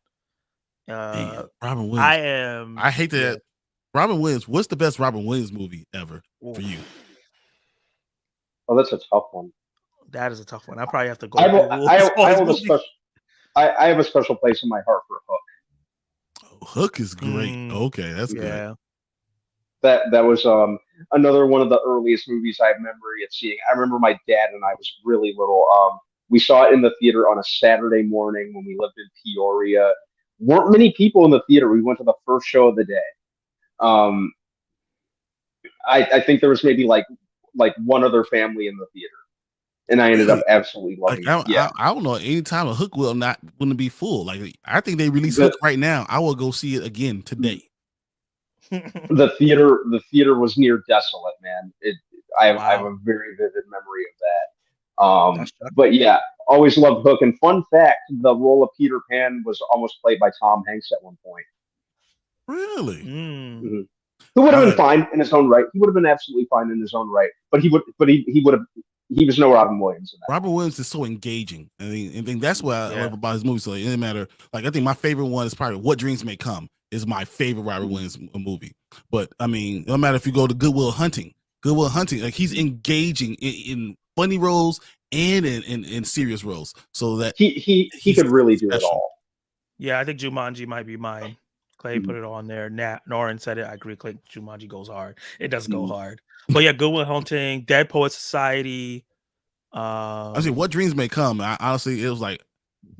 Robin Williams. I hate that. Yeah. Robin Williams. What's the best Robin Williams movie ever for you? Oh, that's a tough one. That is a tough one. I probably have to go. I have a special place in my heart for Hook. Hook is great. Okay, that's good. That was another one of the earliest movies I have memory of seeing. I remember my dad and I was really little. We saw it in the theater on a Saturday morning when we lived in Peoria. Weren't many people in the theater. We went to the first show of the day. I think there was maybe like one other family in the theater, and I ended up absolutely loving it. Yeah, I don't know. Anytime a Hook wouldn't be full. Like I think they release Hook right now. I will go see it again today. The theater was near desolate, man. I have a very vivid memory of that. But yeah, always loved Hook. And fun fact, the role of Peter Pan was almost played by Tom Hanks at one point. Really? Mm-hmm. Who would have been fine in his own right. He would have been absolutely fine in his own right. But he was no Robin Williams in that. Robin Williams is so engaging. I think that's what I love about his movies. So it doesn't matter. Like I think my favorite one is probably What Dreams May Come is my favorite Robin Williams movie. But I mean, no matter if you go to Good Will Hunting, like he's engaging in funny roles and in serious roles. So that he could really do it all. Yeah, I think Jumanji might be mine. Clay put it on there. Norin said it. I agree. Clay, Jumanji goes hard. It does go hard. But yeah, Good Will Hunting, Dead Poets Society. I mean, What Dreams May Come. Honestly, it was like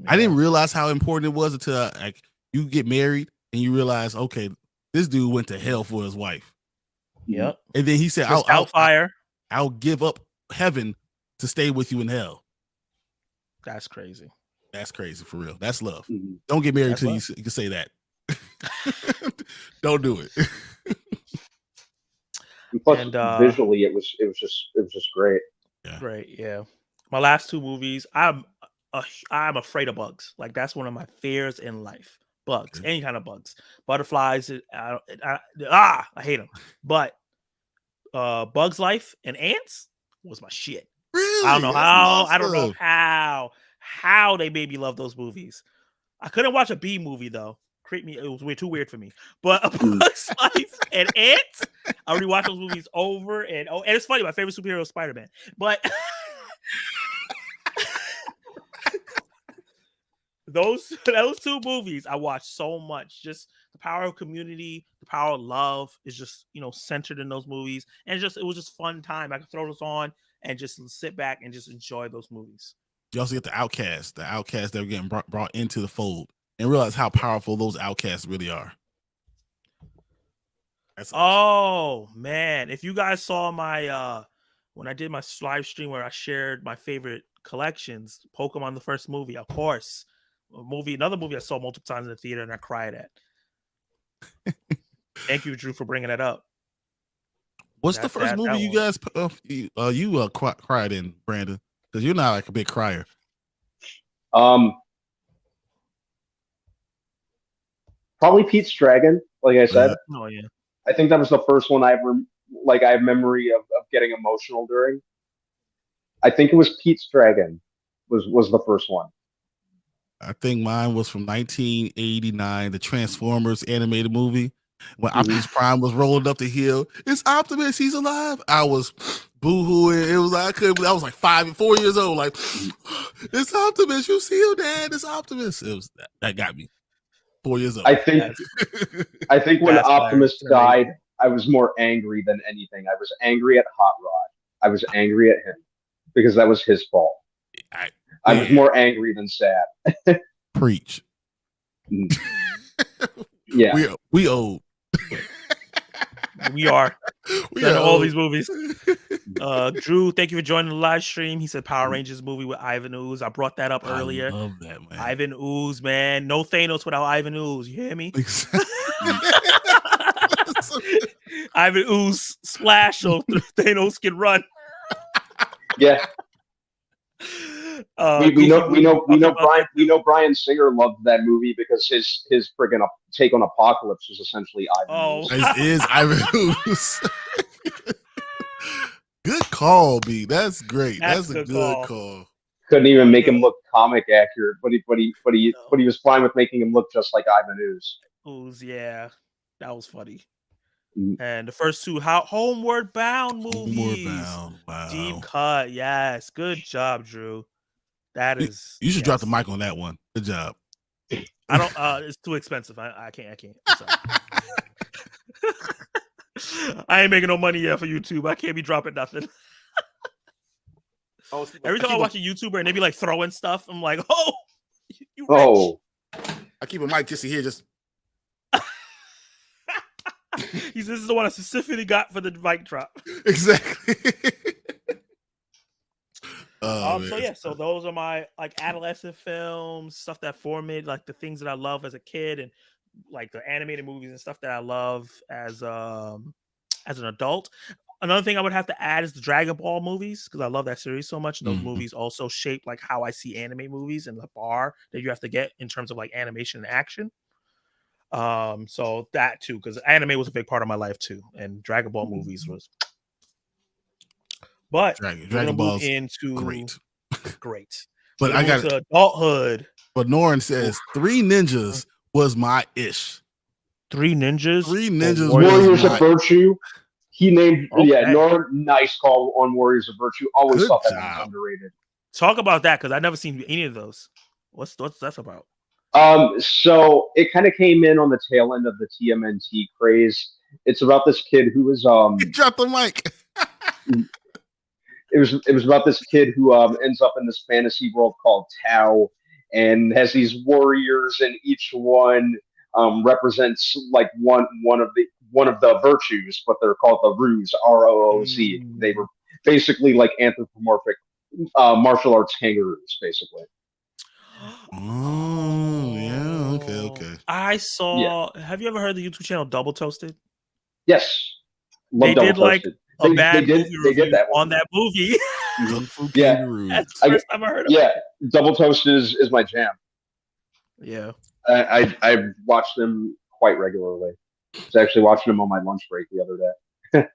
I didn't realize how important it was until like you get married and you realize, okay, this dude went to hell for his wife. Yep. And then he said, I'll give up heaven to stay with you in hell. That's crazy. That's crazy for real. That's love. Mm-hmm. Don't get married until you can say that. Don't do it. Plus, visually, it was just great. Yeah. Great, yeah. My last two movies, I'm afraid of bugs. Like that's one of my fears in life. Bugs, any kind of bugs, butterflies. I hate them. But Bugs Life and ants was my shit. Really? I don't know how. Awesome. I don't know how they made me love those movies. I couldn't watch a B movie though. It was too weird for me. But Bugs Life and ants, I already watched those movies over and it's funny. My favorite superhero is Spider-Man, but those two movies I watched so much. Just the power of community, the power of love is just centered in those movies, and it was just fun time. I could throw those on and just sit back and just enjoy those movies. You also get the outcasts that are getting brought into the fold, and realize how powerful those outcasts really are. That's awesome. Oh man, if you guys saw my when I did my live stream where I shared my favorite collections, Pokemon the first movie, of course. Another movie I saw multiple times in the theater and I cried at. Thank you, Drew, for bringing that up. What's the first movie you guys cried in, Brandon? Because you're not like a big crier. Probably Pete's Dragon, like I said. Oh yeah. I think that was the first one I have memory of getting emotional during. I think it was Pete's Dragon was the first one. I think mine was from 1989, the Transformers animated movie. When Optimus Prime was rolling up the hill, it's Optimus, he's alive. I was boo-hooing. It was I was like 4 years old. Like, it's Optimus. You see him, Dad? It's Optimus. It was that got me. 4 years old. I think when Optimus died, I was more angry than anything. I was angry at Hot Rod. I was angry at him because that was his fault. I was more angry than sad. Preach. Yeah, we old. We are. We are all these movies. Drew, thank you for joining the live stream. He said Power Rangers movie with Ivan Ooze. I brought that up earlier. I love that, man. Ivan Ooze, man. No Thanos without Ivan Ooze. You hear me? Ivan Ooze splash so Thanos can run. Yeah. We know Bryan Singer loved that movie because his friggin' take on Apocalypse was essentially Ivan Ooze. It is Ivan Ooze. Good call, B. That's great. That's a good call. Couldn't even make him look comic accurate, but he was fine with making him look just like Ivan Ooze. Ooze, yeah, that was funny. And the first two Homeward Bound movies. Wow. Deep cut, yes. Good job, Drew. That is. You should drop the mic on that one. Good job. I don't. It's too expensive. I can't. I'm sorry. I ain't making no money yet for YouTube. I can't be dropping nothing. Every time I watch a YouTuber and they be like throwing stuff, I'm like, oh, you rich. I keep a mic just to hear just. He says this is the one I specifically got for the mic drop. Exactly. So those are my like adolescent films, stuff that formed like the things that I love as a kid, and like the animated movies and stuff that I love as an adult. Another thing I would have to add is the Dragon Ball movies, because I love that series so much. Those movies also shape like how I see anime movies and the bar that you have to get in terms of like animation and action. So that too, because anime was a big part of my life too, and Dragon Ball movies was. But Dragon Ball's into great. But I got adulthood. But Norin says 3 Ninjas was my ish. 3 Ninjas. Warriors of Virtue. He named Norin. Nice call on Warriors of Virtue. Always thought that was underrated. Talk about that because I've never seen any of those. What's that about? So it kind of came in on the tail end of the TMNT craze. It's about this kid who was drop the mic. It was about this kid who ends up in this fantasy world called Tau, and has these warriors, and each one represents like one of the virtues, but they're called the Roos, ROOZ. They were basically like anthropomorphic martial arts kangaroos, basically. Oh yeah, okay. I saw. Yeah. Have you ever heard the YouTube channel Double Toasted? Yes, they did like a bad movie review on that movie. Yeah, that's the first time I heard of it. Yeah, Double Toasted is my jam. Yeah, I watched them quite regularly. I was actually watching them on my lunch break the other day.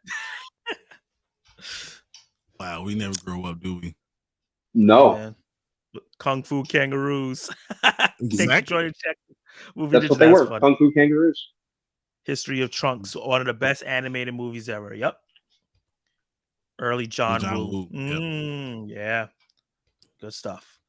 Wow, we never grow up, do we? No. Man. Kung Fu Kangaroos. Exactly. That's what they were. Funny. Kung Fu Kangaroos. History of Trunks, one of the best animated movies ever. Yep. Early John Woo. Yeah. Good stuff.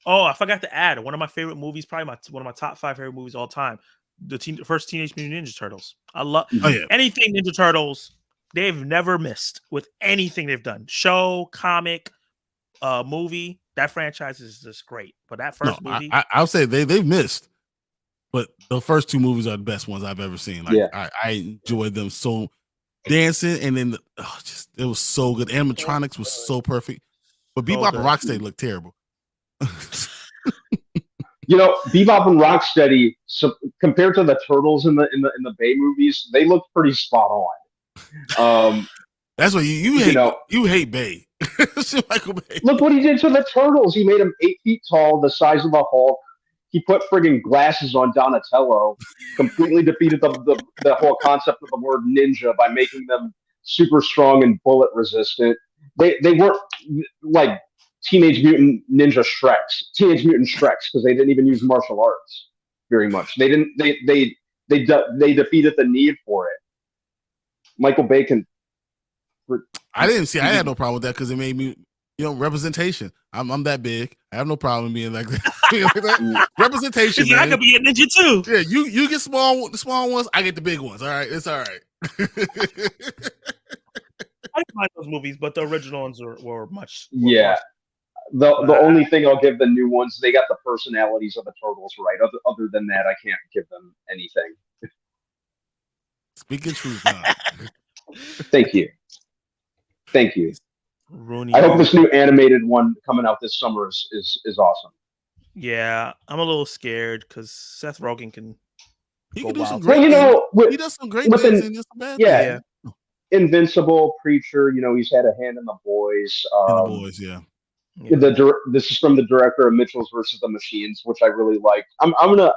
Oh, I forgot to add one of my favorite movies, probably one of my top 5 favorite movies all time. The first Teenage Mutant Ninja Turtles. I love anything Ninja Turtles. They've never missed with anything they've done. Show, comic, movie. That franchise is just great. But that first movie, I'll say they've missed. But the first 2 movies are the best ones I've ever seen. Like I enjoyed them so dancing, and then it was so good. Animatronics was so perfect. But Bebop and Rocksteady looked terrible. Bebop and Rocksteady, so compared to the Turtles in the Bay movies, they looked pretty spot on. That's what you hate. You hate Bay. Michael Bay. Look what he did to the Turtles. He made them 8 feet tall, the size of the Hulk. He put friggin' glasses on Donatello. Completely defeated the whole concept of the word ninja by making them super strong and bullet resistant. They weren't like Teenage Mutant Shreks because they didn't even use martial arts very much. They didn't. They defeated the need for it. Michael Bay can. I didn't see. I had no problem with that because it made me representation. I'm that big. I have no problem being like that. Representation. I could be a ninja too. Yeah, you get the small ones. I get the big ones. All right, it's all right. I like those movies, but the original ones were much. The only thing I'll give the new ones, they got the personalities of the turtles right. Other than that, I can't give them anything. Speaking truth, huh? Thank you. Rooney. I hope this new animated one coming out this summer is awesome. Yeah, I'm a little scared because Seth Rogen can. He can do some great things. He does some great things and some bad things. Yeah. Invincible, Preacher. He's had a hand in The Boys. This is from the director of Mitchell's versus the Machines, which I really like. I'm gonna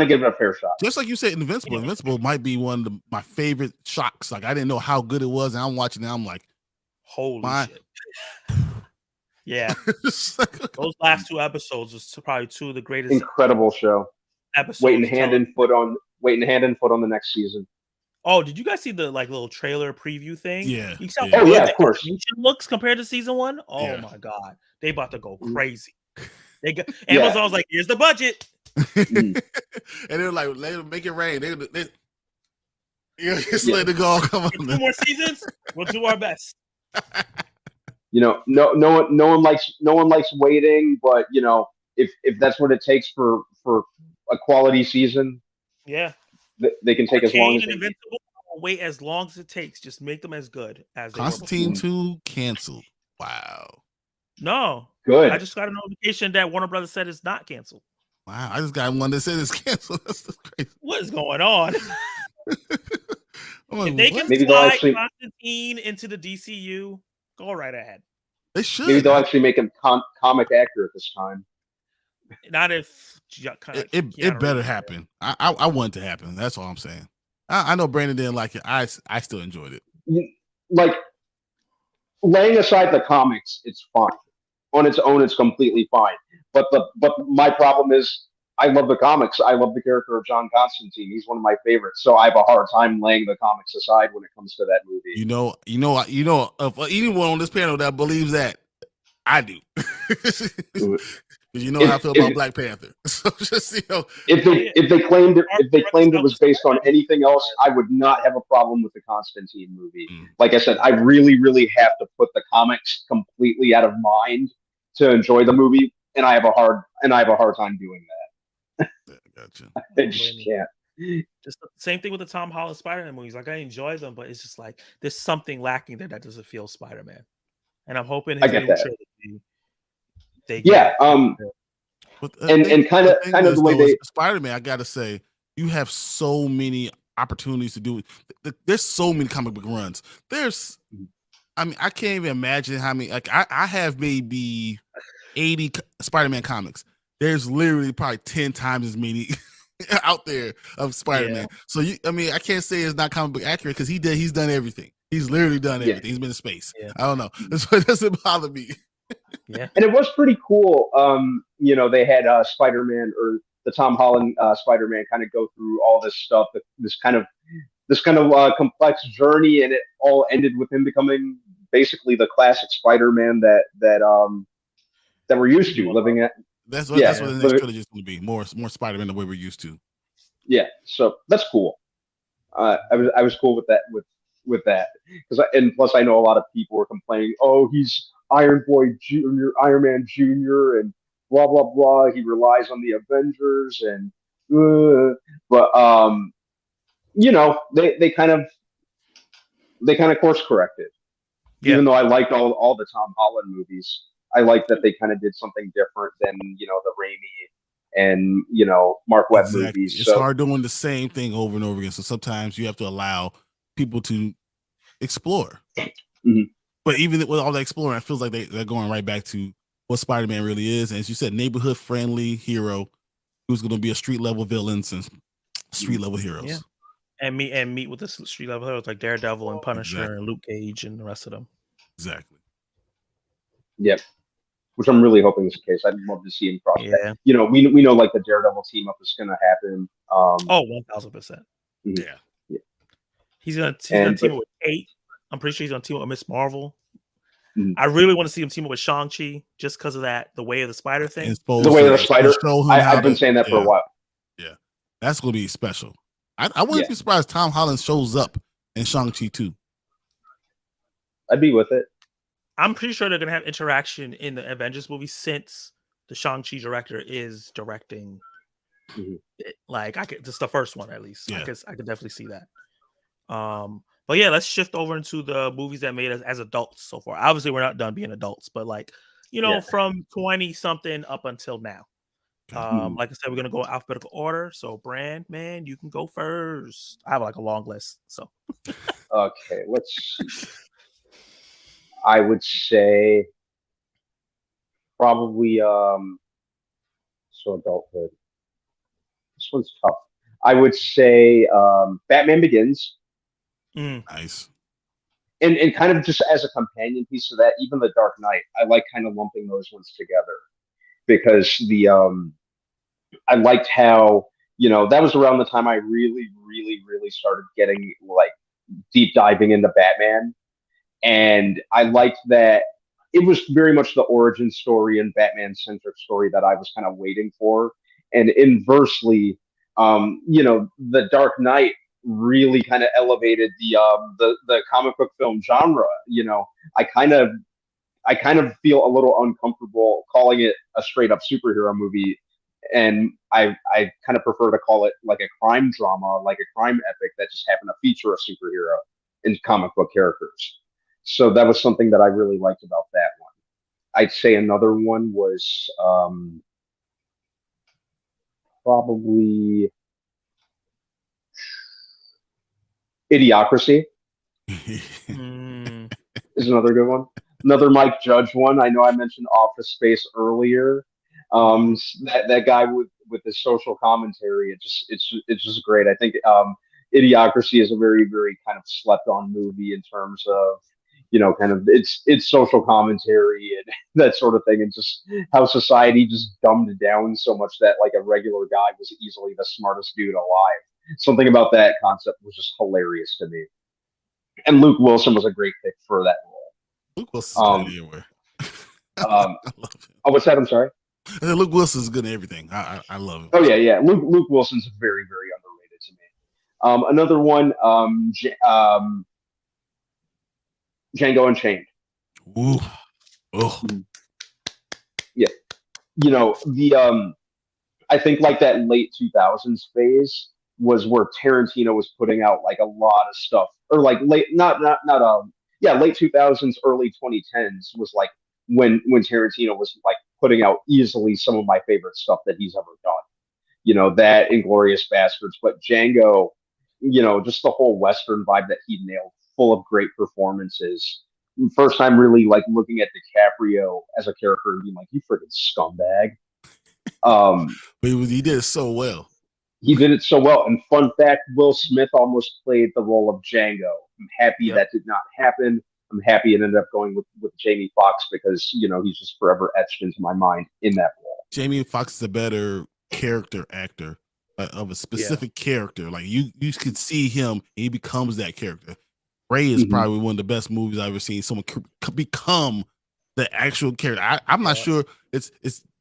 give it a fair shot. Just like you said, Invincible. Invincible might be one of my favorite shocks. Like I didn't know how good it was, and I'm watching it. I'm like, holy shit! Yeah, those last 2 episodes was probably 2 of the greatest. Incredible show. Episodes. Waiting hand and foot on the next season. Oh, did you guys see the little trailer preview thing? Yeah. You saw of course. Looks compared to season 1. Oh my god, they about to go crazy. Amazon's like, here's the budget. And they're like, make it rain. They just let it go. Come on. 2 more seasons. We'll do our best. No one likes waiting, but if that's what it takes for a quality season, they can take as long as they need. Wait as long as it takes. Just make them as good as Constantine 2 canceled. Wow. No. Good. I just got a notification that Warner Brothers said it's not canceled. Wow. I just got one that said it's canceled. That's crazy. What is going on? Like, if they can slide Constantine into the DCU, go right ahead. They should. Maybe they'll actually make him comic accurate this time. Not if it better happen. I want it to happen. That's all I'm saying. I know Brandon didn't like it. I still enjoyed it. Like, laying aside the comics, it's fine. On its own, it's completely fine. But my problem is, I love the comics. I love the character of John Constantine. He's one of my favorites. So I have a hard time laying the comics aside when it comes to that movie. Of anyone on this panel that believes that, I do. You know how I feel about Black Panther. So just if they claimed it was based on anything else, I would not have a problem with the Constantine movie. Like I said, I really, really have to put the comics completely out of mind to enjoy the movie, and I have a hard time doing that. Gotcha. I just can't. Just the same thing with the Tom Holland Spider-Man movies. Like, I enjoy them, but it's just like there's something lacking there that doesn't feel Spider-Man. And I'm hoping his new trilogy. And kind of the way they Spider-Man, I gotta say, you have so many opportunities to do it. There's so many comic book runs. I can't even imagine how many. Like, I have maybe 80 Spider-Man comics. There's literally probably 10 times as many out there of Spider-Man. So I can't say it's not comic book accurate because he's done everything. He's literally done everything. He's been in space. I don't know. So it doesn't bother me. Yeah, and it was pretty cool. They had Spider-Man, or the Tom Holland Spider-Man, kind of go through all this stuff, this kind of complex journey, and it all ended with him becoming basically the classic Spider-Man that we're used to living at. That's what the next trilogy is going to be. More Spider-Man the way we're used to. Yeah, so that's cool. I was cool with that with that, and plus I know a lot of people were complaining, oh, he's Iron Man Jr. and blah blah blah. He relies on the Avengers and they kind of course corrected. Yeah. Even though I liked all the Tom Holland movies, I like that they kind of did something different than the Raimi and Mark Webb movies. It's hard doing the same thing over and over again. So sometimes you have to allow people to explore. Mm-hmm. But even with all that exploring, it feels like they're going right back to what Spider-Man really is. And as you said, neighborhood-friendly hero who's going to be a street-level villains and street-level heroes. Yeah. And meet with the street-level heroes like Daredevil and Punisher and Luke Cage and the rest of them. Exactly. Yep. Which I'm really hoping is the case. I'd love to see him cross. Yeah. We know like the Daredevil team-up is going to happen. 1,000%. Yeah. He's gonna team up with Kate. I'm pretty sure he's gonna team up with Miss Marvel. I really want to see him team up with Shang-Chi just because of that, the Way of the Spider thing. The Way of the Spider. I've been saying that for a while. Yeah, that's going to be special. I wouldn't be surprised Tom Holland shows up in Shang-Chi too. I'd be with it. I'm pretty sure they're going to have interaction in the Avengers movie since the Shang-Chi director is directing. Like just the first one at least. Yeah. I could definitely see that. But yeah, let's shift over into the movies that made us as adults so far. Obviously, we're not done being adults, but like, from 20 something up until now. Like I said, we're gonna go alphabetical order. So, Brand, man, you can go first. I have like a long list. So, okay, let's. I would say probably so adulthood. This one's tough. I would say Batman Begins. Nice. And kind of just as a companion piece to that, even The Dark Knight, I like kind of lumping those ones together because I liked how, that was around the time I really, really, really started getting like deep diving into Batman. And I liked that it was very much the origin story and Batman centric story that I was kind of waiting for. And inversely, The Dark Knight really kind of elevated the comic book film genre. I kind of feel a little uncomfortable calling it a straight up superhero movie, and I kind of prefer to call it like a crime drama, like a crime epic that just happened to feature a superhero in comic book characters. So that was something that I really liked about that one. I'd say another one was probably Idiocracy. Is another good one. Another Mike Judge one. I know I mentioned Office Space earlier. That guy with his social commentary, it's just great. I think Idiocracy is a very, very kind of slept on movie in terms of kind of its social commentary and that sort of thing, and just how society just dumbed down so much that like a regular guy was easily the smartest dude alive. Something about that concept was just hilarious to me. And Luke Wilson was a great pick for that role. Luke Wilson's good anywhere. I love him. Oh, what's that? I'm sorry. Luke Wilson's good in everything. I love him. Oh yeah. Luke Wilson's very, very underrated to me. Another one, Django Unchained. Ooh. Oh. Yeah. I think like that late 2000s phase was where Tarantino was putting out like a lot of stuff, or like late 2000s, early 2010s was like when Tarantino was like putting out easily some of my favorite stuff that he's ever done. That Inglourious Basterds, but Django, just the whole Western vibe that he nailed, full of great performances. First time really like looking at DiCaprio as a character and being like, you freaking scumbag. But he did it so well. He did it so well. And fun fact, Will Smith almost played the role of Django. I'm happy that did not happen. I'm happy it ended up going with Jamie Foxx because, he's just forever etched into my mind in that role. Jamie Foxx is a better character actor of a specific character. Like you can see him and he becomes that character. Ray is probably one of the best movies I've ever seen. Someone become the actual character. I'm not sure it's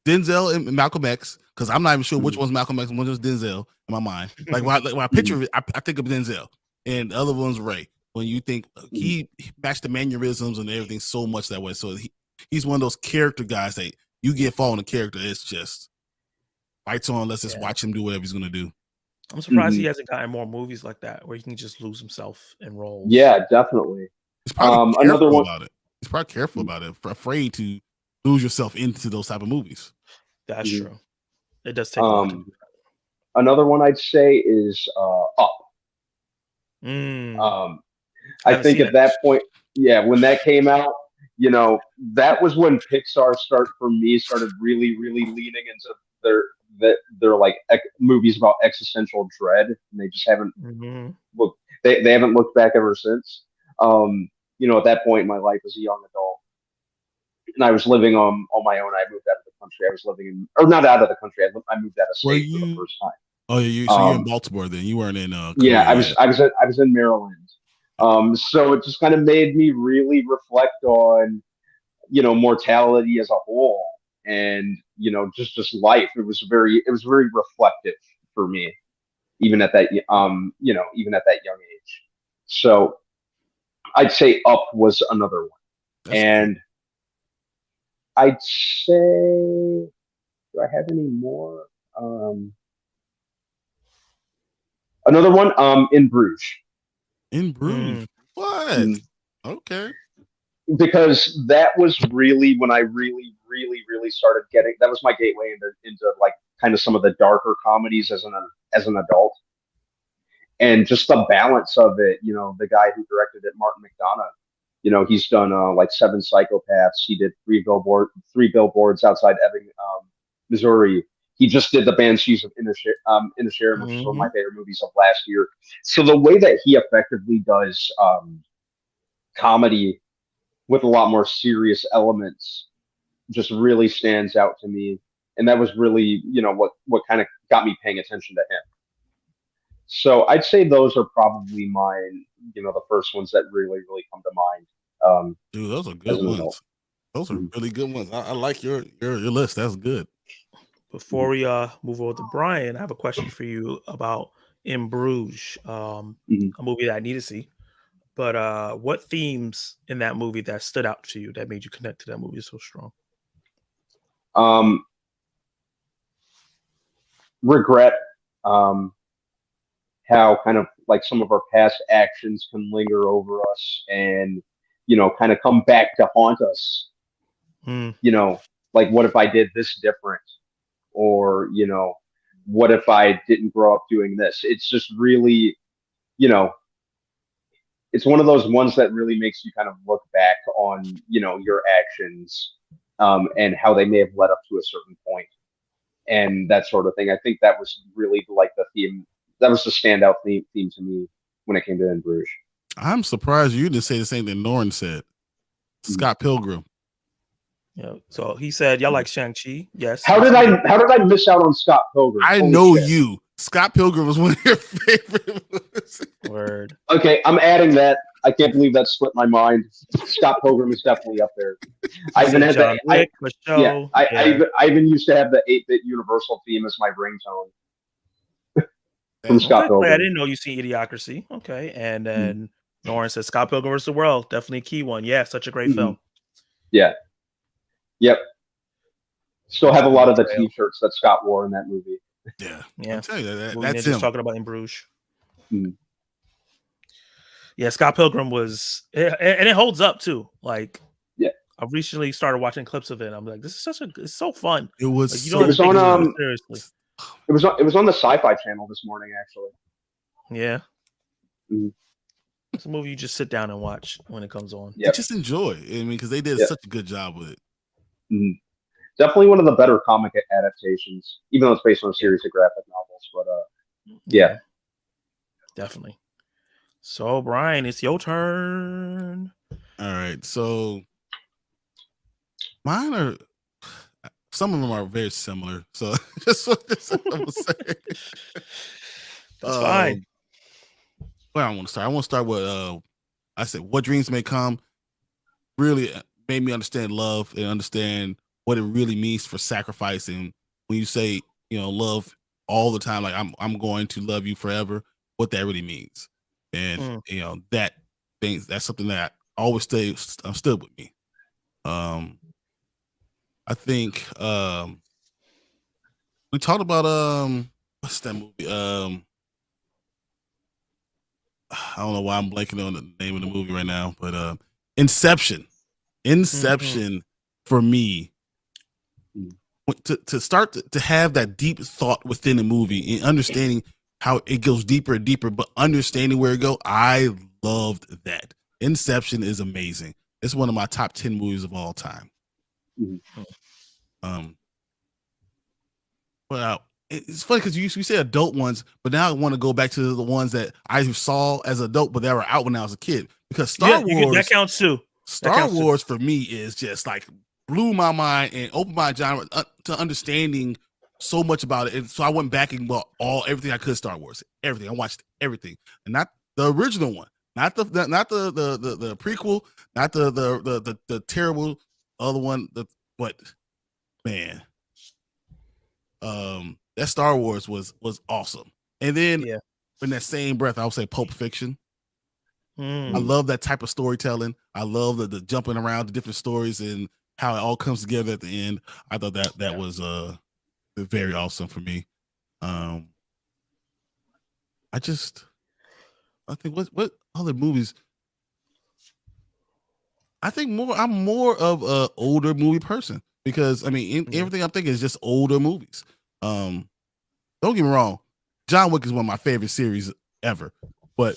Denzel and Malcolm X, because I'm not even sure which one's Malcolm X and which one's Denzel in my mind. Like when I picture it, I think of Denzel, and the other one's Ray. When you think he matched the mannerisms and everything so much that way, so he's one of those character guys that you get following the character. It's just lights on. Let's just watch him do whatever he's gonna do. I'm surprised he hasn't gotten more movies like that where he can just lose himself in roles. Yeah, definitely. He's probably another one about it. He's probably careful about it, afraid to lose yourself into those type of movies. That's true. It does take a lot to do that. Another one I'd say is Up. I think at that point, when that came out, that was when Pixar started really, really leaning into their like movies about existential dread, and they just haven't looked. They haven't looked back ever since. At that point in my life as a young adult, and I was living on my own. I moved out of the country. I was living not out of the country. I moved out of state for the first time. Oh, so you're in Baltimore then? You weren't in? I was in Maryland. So it just kind of made me really reflect on mortality as a whole, and just life. It was very reflective for me, even at that even at that young age. So I'd say Up was another one. That's and I'd say, do I have any more? Another one, In Bruges. In Bruges. What? Okay. Because that was really when I really started getting. That was my gateway into like kind of some of the darker comedies as an adult, and just the balance of it. The guy who directed it, Martin McDonagh. He's done like Seven Psychopaths. He did Three Billboards Outside Ebbing, Missouri. He just did the Banshees of Inisherin, which is one of my favorite movies of last year. So the way that he effectively does comedy with a lot more serious elements just really stands out to me. And that was really, what kind of got me paying attention to him. So I'd say those are probably mine, the first ones that really come to mind. Dude, those are good ones. Those are really good ones. I like your list. That's good. Before we move over to Brian, I have a question for you about In Bruges, a movie that I need to see. But what themes in that movie that stood out to you that made you connect to that movie so strong? Regret, how kind of like some of our past actions can linger over us and, kind of come back to haunt us. Like, what if I did this different? Or, what if I didn't grow up doing this? It's just really, it's one of those ones that really makes you kind of look back on, your actions and how they may have led up to a certain point and that sort of thing. I think that was really like the theme. That was the standout theme to me when it came to In Bruges. I'm surprised you didn't say the same thing Norrin said. Scott Pilgrim. Yeah. So he said, y'all like Shang-Chi? Yes. How did I miss out on Scott Pilgrim? I know you. Scott Pilgrim was one of your favorite movies. Word. Okay, I'm adding that. I can't believe that slipped my mind. Scott Pilgrim is definitely up there. I even had that. I even used to have the 8-bit Universal theme as my ringtone. From Scott Pilgrim. I didn't know you seen Idiocracy. Okay, and then Norrin said Scott Pilgrim vs. the World, definitely a key one. Yeah, such a great film. Yeah. Yep. Still have a lot of the T-shirts that Scott wore in that movie. Yeah. I'll tell you that's him. Talking about In Bruges. Yeah, Scott Pilgrim was, and it holds up too. Like, yeah, I've recently started watching clips of it. I'm like, this is it's so fun. It was. Like, it was on seriously. It was on the Sci-Fi Channel this morning, actually. Yeah. It's a movie you just sit down and watch when it comes on. Yeah, just enjoy. I mean, because they did such a good job with it. Definitely one of the better comic adaptations, even though it's based on a series of graphic novels. But yeah, definitely. So, Brian, it's your turn. All right. So, mine are, some of them are very similar. So, just what I'm saying. That's fine. Where I want to start? I want to start with, I said, What Dreams May Come really made me understand love and understand what it really means for sacrifice. And when you say, love all the time, like I'm going to love you forever, what that really means. And that thing, that's something that always stood with me. I think we talked about what's that movie? I don't know why I'm blanking on the name of the movie right now, but Inception. Inception for me, to start to have that deep thought within the movie and understanding how it goes deeper and deeper, but understanding where it goes, I loved that. Inception is amazing. It's one of my top 10 movies of all time. Well, it's funny because we say adult ones, but now I want to go back to the ones that I saw as adult, but that were out when I was a kid. Because Star Wars, that counts too. Star Wars for me is just like blew my mind and opened my genre to understanding so much about it. And so I went back and bought everything I could Star Wars, everything. I watched everything, and not the original one, not the prequel, not the terrible other one, man, that Star Wars was awesome. And then in that same breath, I would say Pulp Fiction. I love that type of storytelling. I love the jumping around the different stories and how it all comes together at the end. I thought that was very awesome for me. I think what other movies? I think I'm more of a older movie person because I mean everything I'm thinking is just older movies. Don't get me wrong, John Wick is one of my favorite series ever, but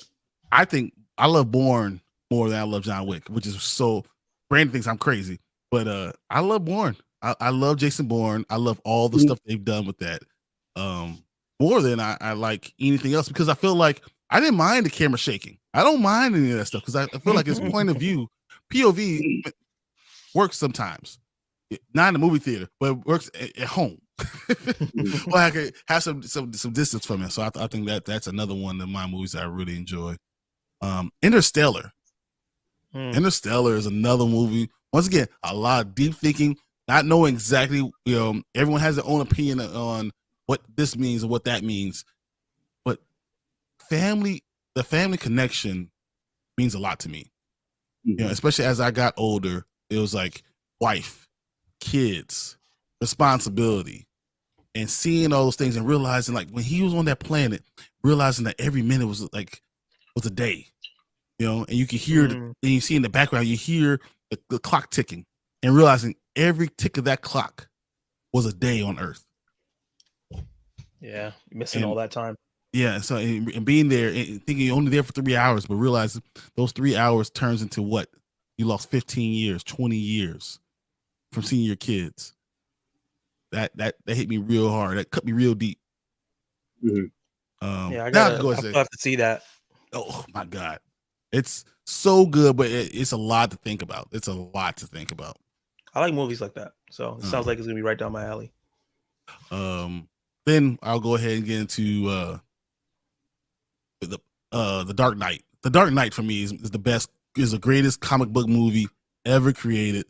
I think I love Bourne more than I love John Wick, which is so. Brandon thinks I'm crazy, but I love Bourne. I love Jason Bourne. I love all the stuff they've done with that. More than I like anything else because I feel like I didn't mind the camera shaking. I don't mind any of that stuff because I feel like it's point of view, POV works sometimes. Not in the movie theater, but it works at home. Well, I could have some distance from it. So I think that's another one of my movies that I really enjoy. Interstellar. Interstellar is another movie. Once again, a lot of deep thinking, not knowing exactly, everyone has their own opinion on what this means and what that means. But the family connection means a lot to me. Especially as I got older, it was like wife, kids, responsibility, and seeing all those things and realizing like when he was on that planet, realizing that every minute was a day, and you can hear and you see in the background, you hear the clock ticking and realizing every tick of that clock was a day on Earth. Yeah, missing all that time. Yeah, so and being there and thinking you're only there for 3 hours, but realizing those 3 hours turns into what? You lost 15 years, 20 years from seeing your kids. That hit me real hard. That cut me real deep. I have to see that. Oh my God. It's so good, but it's a lot to think about. I like movies like that. So it sounds like it's gonna be right down my alley. Then I'll go ahead and get into the Dark Knight. The Dark Knight for me is the best, is the greatest comic book movie ever created,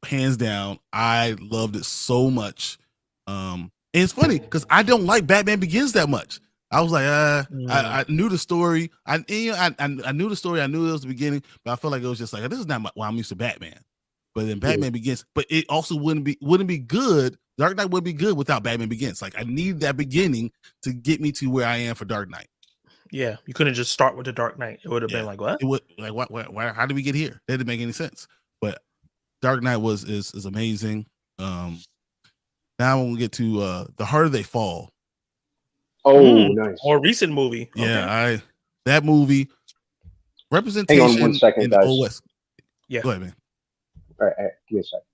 hands down. I loved it so much. And it's funny because I don't like Batman Begins that much. I was like, I knew the story. I knew the story. I knew it was the beginning, but I felt like it was just like, this is not why I'm used to Batman. But then Batman Begins, but it also wouldn't be good. Dark Knight would be good without Batman Begins. Like I need that beginning to get me to where I am for Dark Knight. Yeah, you couldn't just start with the Dark Knight. It would have been like, what? It would like what? Why? How did we get here? That didn't make any sense. But Dark Knight is amazing. Now we'll get to The Harder They Fall. Oh, nice. More recent movie. Yeah, that movie representation. Hang on 1 second, guys. Old West. Yeah, go ahead, man. All right, give me a second.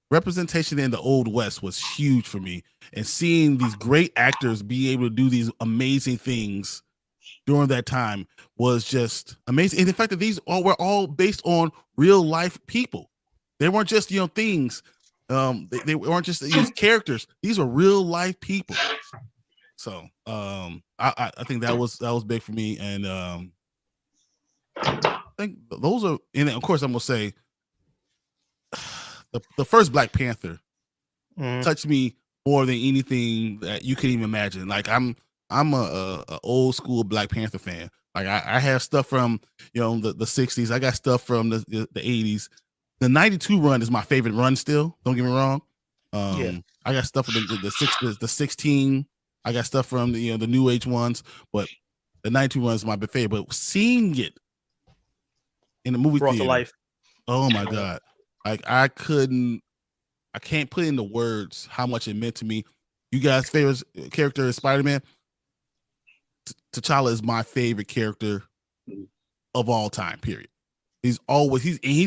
Representation in the Old West was huge for me, and seeing these great actors be able to do these amazing things during that time was just amazing. And the fact that these were all based on real life people. They weren't just things. They weren't just these characters. These were real life people. So I think that was big for me, and I think those are. And of course, I'm gonna say the first Black Panther touched me more than anything that you can even imagine. Like I'm a old school Black Panther fan. Like I have stuff from the 60s. I got stuff from the 80s. The 92 run is my favorite run still. Don't get me wrong. I got stuff from the 16. I got stuff from the new age ones, but the 92 run is my favorite. But seeing it in the movie brought theater, to life. Oh my God. Like I can't put into words how much it meant to me. You guys' favorite character is Spider-Man. T'Challa is my favorite character of all time, period. He's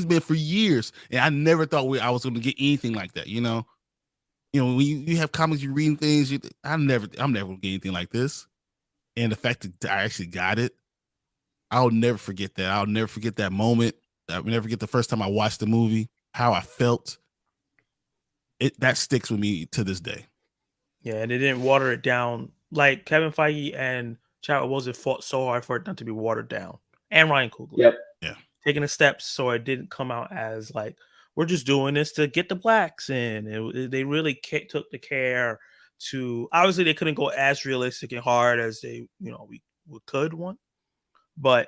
been for years, and I never thought I was going to get anything like that. When you have comics, you reading things. I'm never going to get anything like this. And the fact that I actually got it, I'll never forget that. I'll never forget that moment. I'll never forget the first time I watched the movie, how I felt. That sticks with me to this day. Yeah, and they didn't water it down. Like Kevin Feige and Chadwick Boseman fought so hard for it not to be watered down. And Ryan Coogler. Yep. Yeah. Taking the steps so it didn't come out as like we're just doing this to get the blacks in. They really took the care to, obviously they couldn't go as realistic and hard as they, we could want, but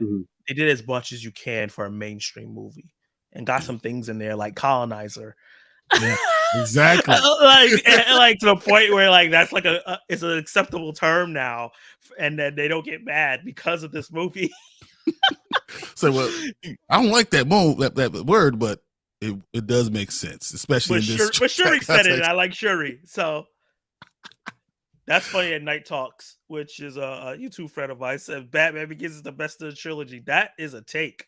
they did as much as you can for a mainstream movie and got some things in there like Colonizer. Yeah, exactly. like to the point where like that's like it's an acceptable term now, and then they don't get mad because of this movie. So I don't like that word, but it does make sense, especially in this. But Shuri said it, and I like Shuri, so that's funny at Night Talks, which is a YouTube friend of mine, said Batman Begins is the best of the trilogy. That is a take.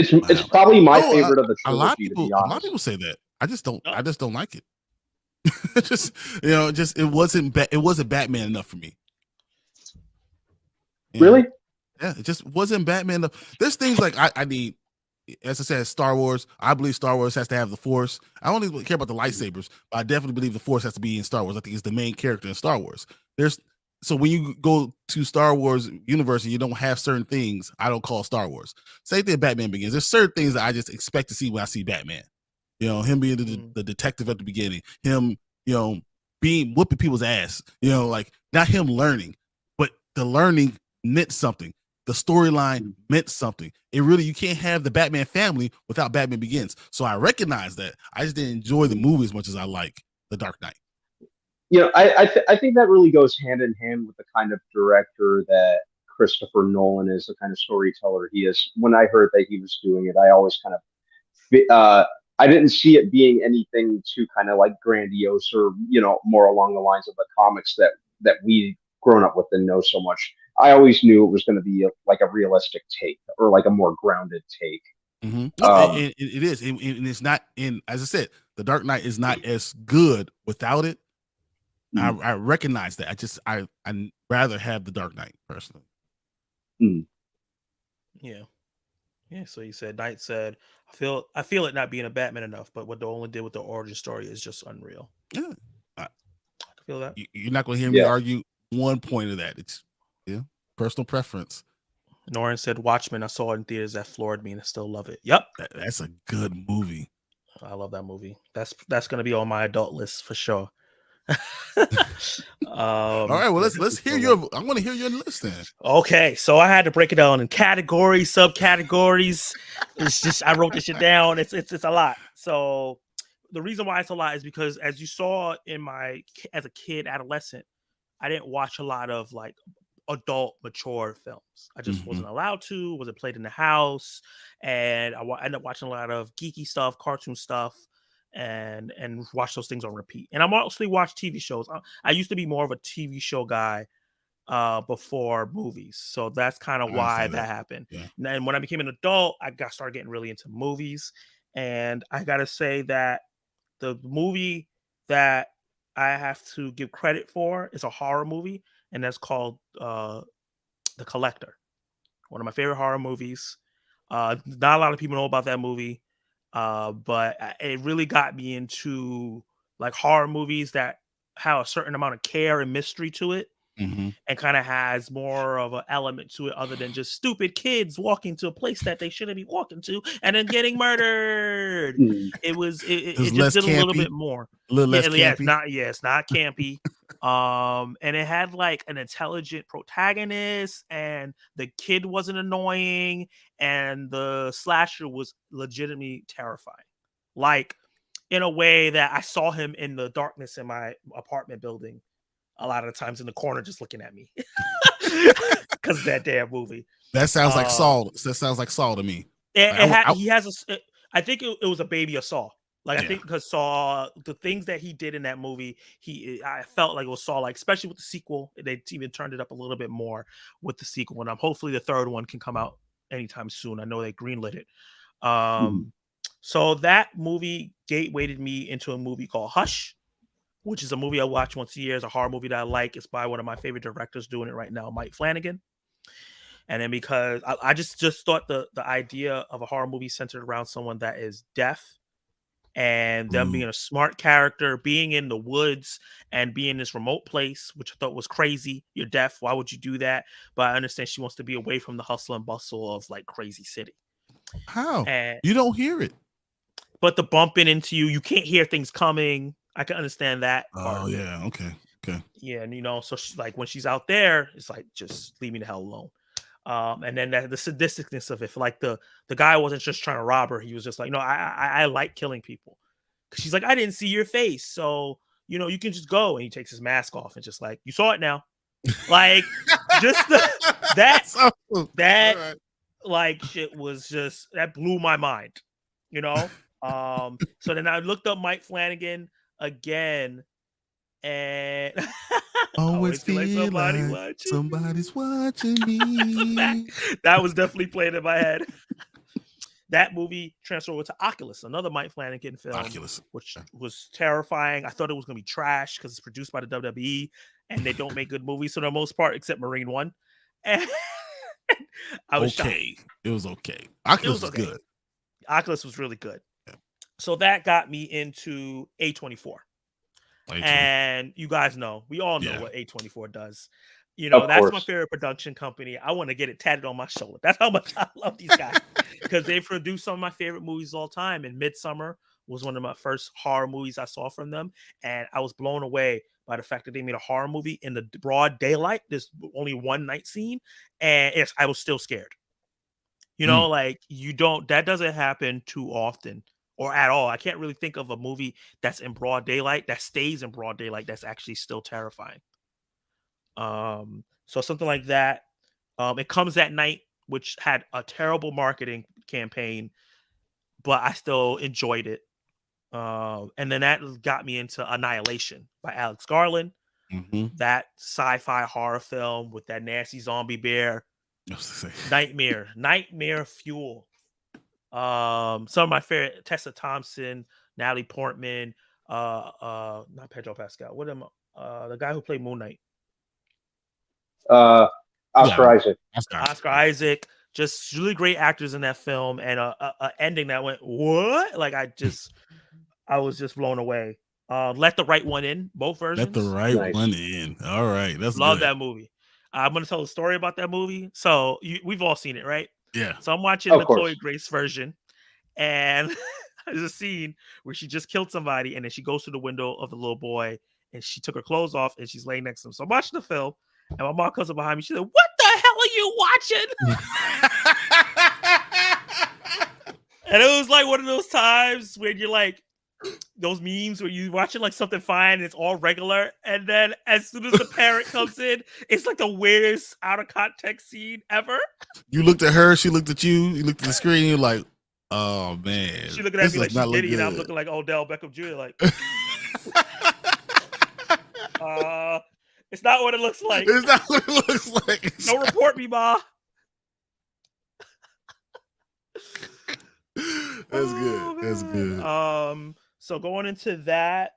It's probably my favorite of the trilogy. A lot of people say that. I just don't like it. It wasn't Batman enough for me. Really? Yeah, it just wasn't Batman enough. There's things like I need, as I said, Star Wars. I believe Star Wars has to have the Force. I don't even care about the lightsabers, but I definitely believe the Force has to be in Star Wars. I think it's the main character in Star Wars. So when you go to Star Wars universe and you don't have certain things, I don't call Star Wars. Same thing Batman Begins. There's certain things that I just expect to see when I see Batman. Him being the detective at the beginning, him, being whooping people's ass, like not him learning, but the learning meant something. The storyline meant something. You can't have the Batman family without Batman Begins. So I recognize that. I just didn't enjoy the movie as much as I like The Dark Knight. I think that really goes hand in hand with the kind of director that Christopher Nolan is, the kind of storyteller he is. When I heard that he was doing it, I always kind of, I didn't see it being anything too kind of like grandiose or, more along the lines of the comics that we grown up with and know so much. I always knew it was going to be like a realistic take or like a more grounded take. It is. And it's not as I said, The Dark Knight is not as good without it. I recognize that. I'd rather have The Dark Knight personally. Yeah. So you said Knight said, I feel it not being a Batman enough, but what they only did with the origin story is just unreal. Yeah, I feel that. You're not going to hear me argue one point of that. It's personal preference. Norin said Watchmen. I saw it in theaters. That floored me, and I still love it. Yep, that's a good movie. I love that movie. That's going to be on my adult list for sure. All right, well let's hear your. I want to hear your list then. Okay, so I had to break it down in categories, subcategories. It's just I wrote this shit down. It's a lot. So the reason why it's a lot is because as you saw as a kid, adolescent, I didn't watch a lot of like adult mature films. I just wasn't allowed to. Wasn't played in the house, and I ended up watching a lot of geeky stuff, cartoon stuff. And watch those things on repeat. And I mostly watch TV shows. I used to be more of a TV show guy before movies. So that's kind of why that happened. Yeah. And when I became an adult, I started getting really into movies. And I got to say that the movie that I have to give credit for is a horror movie. And that's called The Collector. One of my favorite horror movies. Not a lot of people know about that movie. But it really got me into like horror movies that have a certain amount of care and mystery to it, and kind of has more of an element to it other than just stupid kids walking to a place that they shouldn't be walking to and then getting murdered. It just did a little bit more. A little less campy. It's not campy. And it had like an intelligent protagonist, and the kid wasn't annoying, and the slasher was legitimately terrifying. Like in a way that I saw him in the darkness in my apartment building a lot of the times in the corner just looking at me because of that damn movie. That sounds like Saul. That sounds like Saul to me. I think it was a baby of Saul. Like, I think because Saw, the things that he did in that movie, I felt like it was Saw, like, especially with the sequel. They even turned it up a little bit more with the sequel. And hopefully the third one can come out anytime soon. I know they greenlit it. So that movie gatewayed me into a movie called Hush, which is a movie I watch once a year. It's a horror movie that I like. It's by one of my favorite directors doing it right now, Mike Flanagan. And then because I just thought the idea of a horror movie centered around someone that is deaf, and them being a smart character, being in the woods and being in this remote place, which I thought was crazy. You're deaf. Why would you do that? But I understand she wants to be away from the hustle and bustle of like crazy city. How? And you don't hear it. but the bumping into you can't hear things coming. I can understand that. Oh yeah, okay. Yeah, and so she's like, when she's out there, it's like, just leave me the hell alone. And then the sadisticness of it, like the guy wasn't just trying to rob her; he was just like, no, I like killing people. She's like, I didn't see your face, so you can just go. And he takes his mask off and just like, you saw it now, like just that right. Like shit was just that blew my mind, So then I looked up Mike Flanagan again, and always feel like somebody's watching me. That was definitely playing in my head. That movie transferred over to Oculus, another Mike Flanagan film, which was terrifying. I thought it was going to be trash because it's produced by the WWE, and they don't make good movies for the most part, except Marine One. And I was shocked. It was okay. Oculus was good. Oculus was really good. Yeah. So that got me into A24. And you guys know, we all know what A24 does. That's my favorite production company. I want to get it tatted on my shoulder. That's how much I love these guys, because they produce some of my favorite movies of all time. And Midsommar was one of my first horror movies I saw from them. And I was blown away by the fact that they made a horror movie in the broad daylight. There's only one night scene. And yes, I was still scared. That doesn't happen too often. Or at all. I can't really think of a movie that's in broad daylight, that stays in broad daylight, that's actually still terrifying. So something like that. It Comes at Night, which had a terrible marketing campaign, but I still enjoyed it. And then that got me into Annihilation by Alex Garland. Mm-hmm. That sci-fi horror film with that nasty zombie bear. Nightmare fuel. Some of my favorite: Tessa Thompson, Natalie Portman, not Pedro Pascal. The guy who played Moon Knight? Oscar Isaac. Oscar Isaac. Just really great actors in that film, and a ending that went, what? Like I was just blown away. Let the Right One In, both versions. Let the Right One In. All right, that's love good. that movie. I'm gonna tell a story about that movie. So we've all seen it, right? Yeah. So I'm watching the Chloe Grace version, and there's a scene where she just killed somebody, and then she goes to the window of the little boy, and she took her clothes off, and she's laying next to him. So I'm watching the film, and my mom comes up behind me. She said, "What the hell are you watching?" And it was like one of those times when you're like, those memes where you watching like something fine and it's all regular, and then as soon as the parent comes in, it's like the weirdest out of context scene ever. You looked at her, she looked at you, you looked at the screen, and you're like, oh man. She looking at me like she's Diddy, and I'm looking like Odell Beckham Jr. Like, it's not what it looks like. It's not what it looks like. Don't report me, Ma. That's good. That's good. So going into that,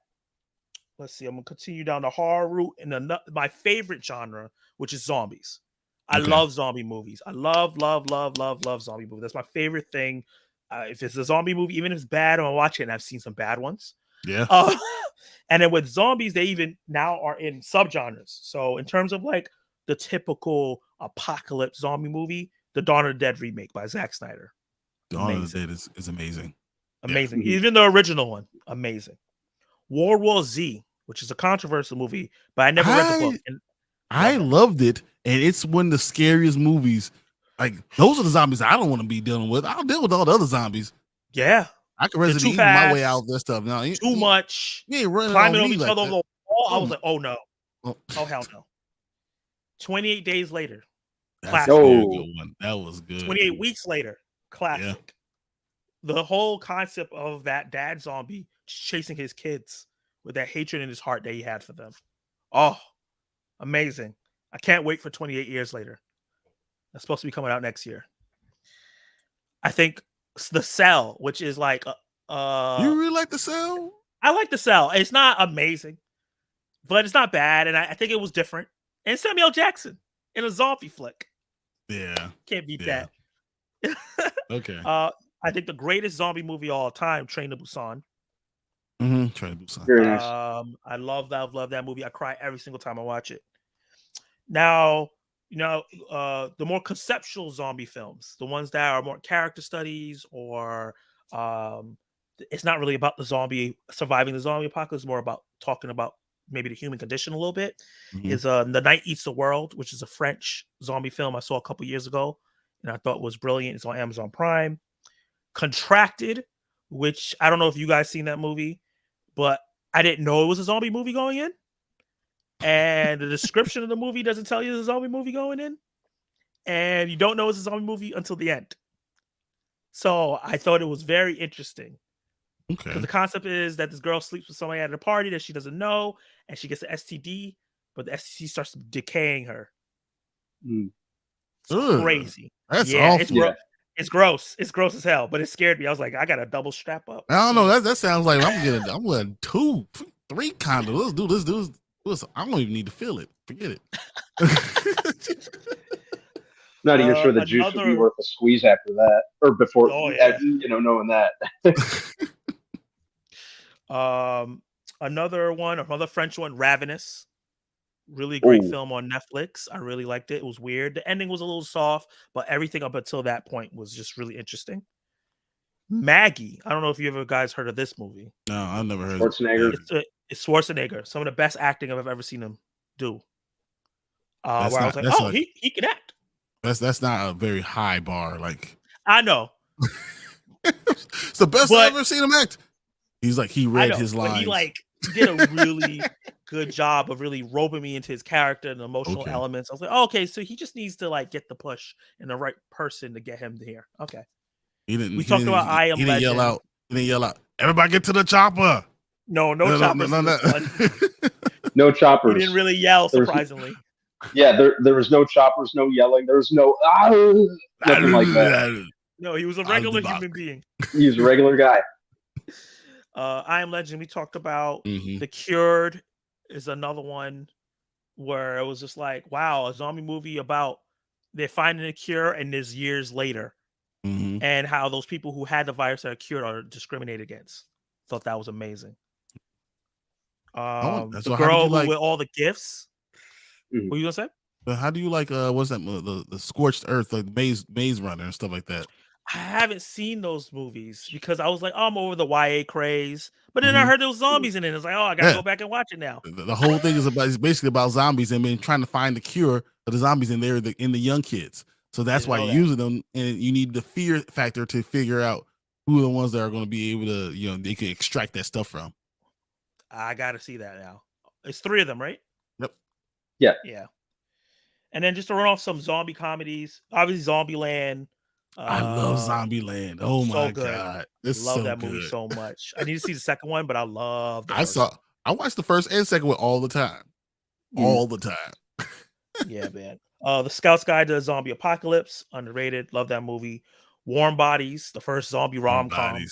let's see. I'm gonna continue down the horror route in my favorite genre, which is zombies. I love zombie movies. I love zombie movies. That's my favorite thing. If it's a zombie movie, even if it's bad, I'm gonna watch it. And I've seen some bad ones. Yeah. And then with zombies, they even now are in subgenres. So in terms of like the typical apocalypse zombie movie, the Dawn of the Dead remake by Zack Snyder. Dawn of the Dead is amazing. Amazing. Yeah. Even the original one, amazing. World War Z, which is a controversial movie, but I never read the book. I loved it, and it's one of the scariest movies. Like, those are the zombies I don't want to be dealing with. I'll deal with all the other zombies. Yeah. I can Resident Evil my way out of this stuff. Now, too much. Yeah, running climbing over each other over the wall. I was like, oh no. Oh hell no. 28 days later. That's a good one. That was good. 28 weeks later. Classic. Yeah. The whole concept of that dad zombie chasing his kids with that hatred in his heart that he had for them. Oh, amazing. I can't wait for 28 years later. That's supposed to be coming out next year. I think The Cell, which is like you really like The Cell? I like The Cell. It's not amazing, but it's not bad, and I think it was different. And Samuel Jackson in a zombie flick. Yeah. Can't beat that. Okay. I think the greatest zombie movie of all time, Train to Busan. Mm-hmm. Train to Busan. Very nice. I love that movie. I cry every single time I watch it. Now, the more conceptual zombie films, the ones that are more character studies or it's not really about the zombie surviving the zombie apocalypse. It's more about talking about maybe the human condition a little bit. Is The Night Eats the World, which is a French zombie film I saw a couple years ago, and I thought was brilliant. It's on Amazon Prime. Contracted, which I don't know if you guys seen that movie, but I didn't know it was a zombie movie going in. And the description of the movie doesn't tell you it's a zombie movie going in. And you don't know it's a zombie movie until the end. So I thought it was very interesting. Okay. Because the concept is that this girl sleeps with somebody at a party that she doesn't know, and she gets an STD, but the STD starts decaying her. It's crazy. That's awful. It's gross. It's gross as hell, but it scared me. I was like, I got to double strap up. I don't know. That sounds like I'm getting 2, 3 condoms. Let's do this. I don't even need to feel it. Forget it. Not even sure the juice would be worth a squeeze after that, or before. Knowing that. Another French one, Ravenous. Really great film on Netflix. I really liked it. It was weird. The ending was a little soft, but everything up until that point was just really interesting. Maggie. I don't know if you ever guys heard of this movie. No, I've never heard Schwarzenegger. It's Schwarzenegger. Some of the best acting I've ever seen him do. Where I was like, he can act. That's not a very high bar. Like, I know. It's the best I've ever seen him act. He's like, he read his lines. He did a really good job of really roping me into his character and the emotional elements. I was like, okay, so he just needs to get the push and the right person to get him to here. Okay. We talked about I Am Legend. He didn't yell out, everybody get to the chopper. No choppers. No choppers. He didn't really yell, surprisingly. There was no choppers, no yelling. There was no nothing like that. No, he was a regular human being. He was a regular guy. I Am Legend, we talked about. Mm-hmm. The Cured is another one where it was just like, wow, a zombie movie about they're finding a cure and there's years later. Mm-hmm. And how those people who had the virus that are cured are discriminated against. Thought that was amazing. The girl with all the gifts. Mm-hmm. What were you gonna say? But how do you like what's that the Scorched Earth, like Maze Runner and stuff like that? I haven't seen those movies because I was like, I'm over the YA craze. But then I heard there was zombies in it. It's like, I gotta go back and watch it now. The whole thing is basically about zombies and trying to find the cure for the zombies in there in the young kids. So that's why you're using them, and you need the fear factor to figure out who are the ones that are going to be able to, they can extract that stuff from. I got to see that now. It's 3 of them, right? Yep. Yeah. And then just to run off some zombie comedies, obviously Zombieland. I love Zombieland. Oh my God. Love that movie so much. I need to see the second one, but I love I watched the first and second one all the time. All the time. Yeah, man. The Scout's Guide to the Zombie Apocalypse, underrated. Love that movie. Warm Bodies, the first zombie rom-com.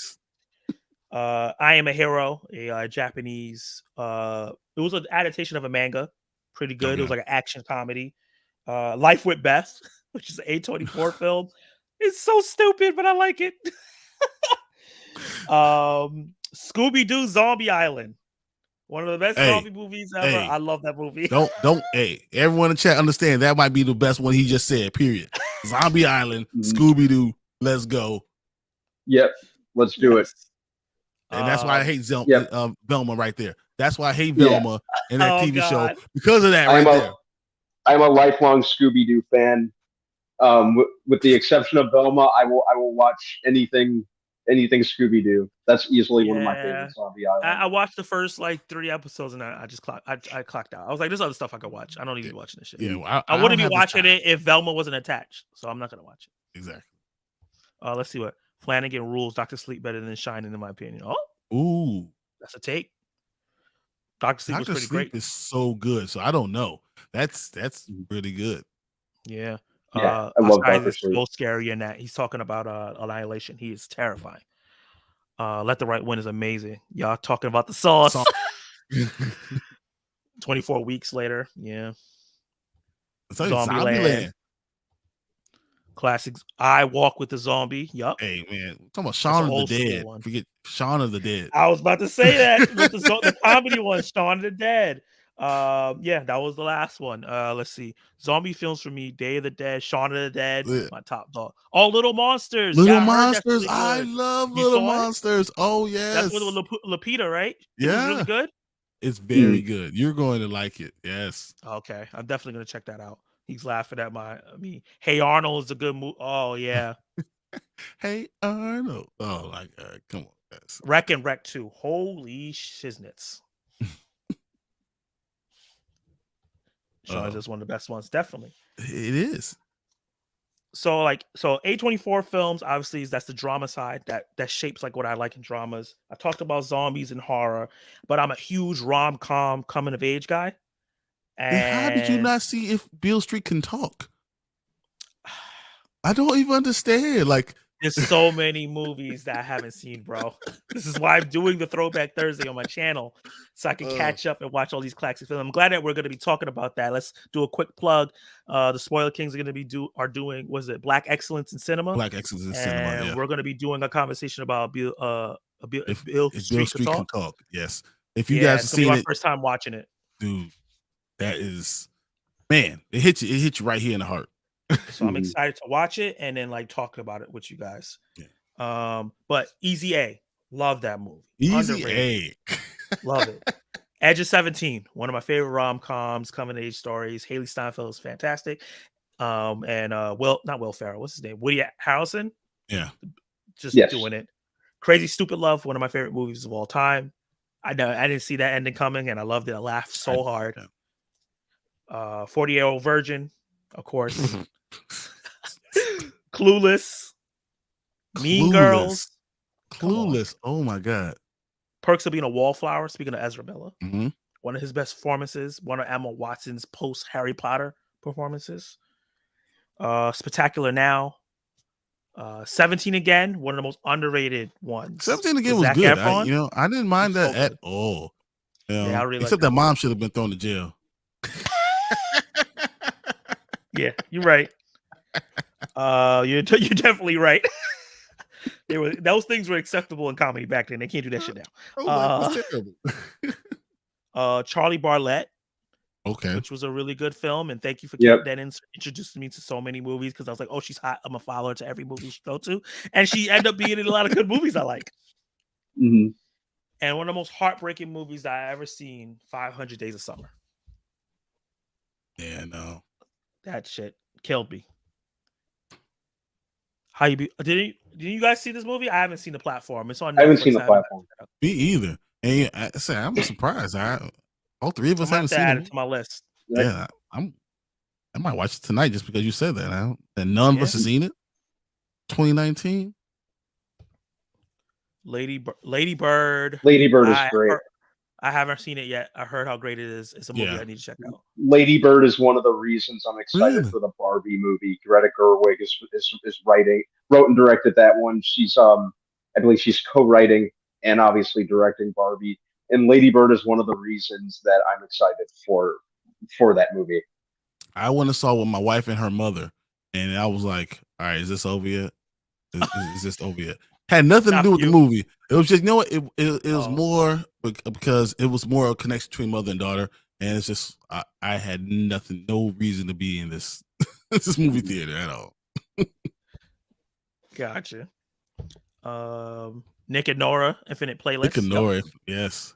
I Am a Hero, a Japanese. It was an adaptation of a manga. Pretty good. Okay. It was like an action comedy. Life with Beth, which is an A24 film. It's so stupid, but I like it. Scooby-Doo Zombie Island. One of the best zombie movies ever. I love that movie. Everyone in chat understand that might be the best one he just said, period. Zombie Island, Scooby-Doo, let's go. Yep, let's do it. And that's why I hate Velma right there. That's why I hate Velma in that TV show, because of that there. I'm a lifelong Scooby-Doo fan. With the exception of Velma, I will watch anything Scooby-Doo. That's easily one of my favorite Zombie Island. I watched the first 3 episodes and I just clocked out. I was like, there's other stuff I could watch. I don't need to be watching this shit. Yeah, I wouldn't be watching it if Velma wasn't attached. So I'm not gonna watch it. Exactly. Let's see what Flanagan rules. Dr. Sleep better than Shining, in my opinion. Ooh, that's a take. Dr. Sleep was pretty great. Is so good. So I don't know. That's really good. Yeah. I love Dr. Sleep. So scary in that he's talking about Annihilation. He is terrifying. Let the Right Win is amazing. Y'all talking about the sauce. 24 weeks later. Yeah. Zombieland. Classics. I Walk with the Zombie. Yup. Hey man, talking about Shaun of the Dead. Forget Shaun of the Dead. I was about to say that with the comedy one, Shaun of the Dead. Yeah, that was the last one. Let's see. Zombie films for me: Day of the Dead, Shaun of the Dead, my top dog. Oh, Little Monsters. Little Yeah, I heard that's Monsters. really I good. love You Little saw it? Monsters. Oh That's with yes. Lupita, right? It was really Yeah. good. It's very good. You're going to like it. Yes. Okay, I'm definitely gonna check that out. He's laughing at me. Hey Arnold is a good movie. Oh yeah. Hey Arnold. Oh my God. Come on, guys. Wreck and Wreck 2. Holy shiznits. Sean is one of the best ones, definitely. It is. So A24 films, obviously, that's the drama side that shapes like what I like in dramas. I talked about zombies and horror, but I'm a huge rom-com coming of age guy. Then how did you And not see If Beale Street Can Talk? I don't even understand. Like, there's so many movies that I haven't seen, bro. This is why I'm doing the Throwback Thursday on my channel, so I can catch up and watch all these classic films. I'm glad that we're going to be talking about that. Let's do a quick plug. The Spoiler Kings are going to be doing Black Excellence in Cinema. Black Excellence in Cinema. Cinema. Yeah, we're going to be doing a conversation about if Beale Street Street can Talk. talk. Yes, if you guys have seen it, first time watching it, dude, that is, man, it hits you. It hits you right here in the heart. So I'm excited to watch it and then like talk about it with you guys. Yeah. But Easy A, love that movie. Easy A, love it. Edge of 17, one of my favorite rom-coms, coming of age stories. Haley Steinfeld is fantastic. And not Will Ferrell, what's his name? Woody Harrelson. Yeah, just doing it. Crazy Stupid Love, one of my favorite movies of all time. I know I didn't see that ending coming, and I loved it. I laughed so hard. 40-Year-Old Virgin, of course. Clueless. Mean Girls. Clueless. Oh my God. Perks of Being a Wallflower. Speaking of Ezra Miller, one of his best performances. One of Emma Watson's post Harry Potter performances. Spectacular Now. 17 Again, one of the most underrated ones. 17 Again was good. I didn't mind that at all. Yeah, I really except that mom should have been thrown to jail. Yeah, you're right. You're definitely right. Those things were acceptable in comedy back then. They can't do that shit now. That's terrible. Charlie Bartlett. Okay. Which was a really good film, and thank you for keeping that introducing me to so many movies because I was like, oh, she's hot. I'm a follower to every movie she go to, and she ended up being in a lot of good movies I like. And one of the most heartbreaking movies that I ever seen, 500 Days of Summer. Yeah, no, that shit killed me. How you be? Did you guys see this movie? I haven't seen The Platform. It's on Netflix. I haven't seen The Platform. Me either. And I say I'm surprised. All three of us haven't seen it. To my list. Yeah, I might watch it tonight just because you said that. And none of us have seen it. 2019. Lady Bird. Lady Bird is great. I haven't seen it yet. I heard how great it is. It's a movie I need to check out. Lady Bird is one of the reasons I'm excited for the Barbie movie. Greta Gerwig is wrote and directed that one. She's I believe she's co-writing and obviously directing Barbie. And Lady Bird is one of the reasons that I'm excited for that movie. I went and saw with my wife and her mother, and I was like, "All right, is this over yet? Is this over yet?" Had nothing to do with the movie. It was just, it was more because it was more a connection between mother and daughter, and it's just I had no reason to be in this this movie theater at all. Gotcha. Nick and Nora, Infinite Playlist. Nick and Nora, yes.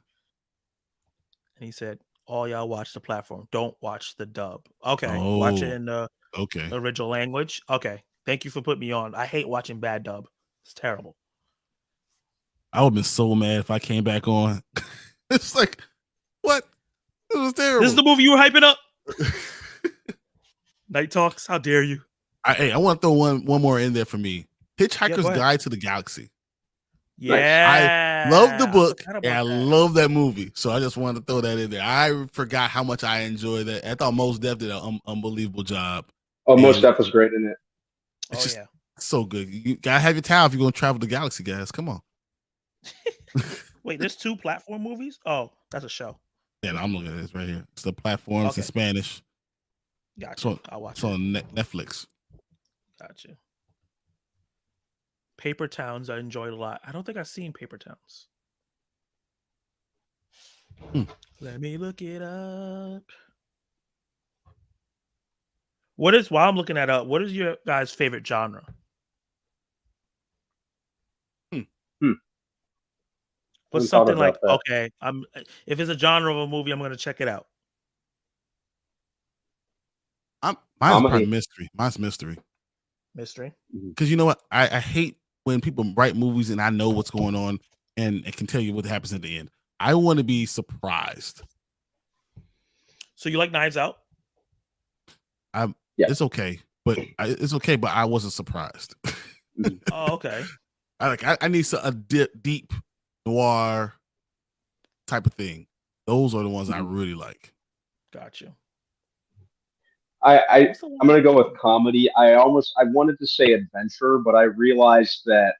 And he said, all y'all watch The Platform. Don't watch the dub. Okay. Watch it in the original language. Okay. Thank you for putting me on. I hate watching bad dub. It's terrible. I would have been so mad if I came back on. It's like, what? It was terrible. This is the movie you were hyping up? Night Talks. How dare you? I want to throw one more in there for me. Hitchhiker's Guide to the Galaxy. Yeah, I love the book and I love that movie, so I just wanted to throw that in there. I forgot how much I enjoyed that. I thought Mos Def did an unbelievable job. Oh, Mos Def was great in it. It's just so good. You gotta have your time if you're gonna travel the galaxy, guys. Come on. Wait, there's 2 Platform movies? Oh, that's a show. Yeah, I'm looking at this right here. It's the Platforms in Spanish. Gotcha. I'll watch it. It's on Netflix. Gotcha. Paper Towns, I enjoyed a lot. I don't think I've seen Paper Towns. Let me look it up. While I'm looking that up, what is your guys' favorite genre? What's something like that. Okay, if it's a genre of a movie, I'm gonna check it out. Mine's probably mystery. Mine's mystery. Mystery. Because you know what? I hate when people write movies and I know what's going on and it can tell you what happens at the end. I want to be surprised. So you like Knives Out? It's okay, but I wasn't surprised. Oh, okay. I need a deep noir type of thing. Those are the ones I really like. Gotcha. I'm gonna go with comedy. I wanted to say adventure, but I realized that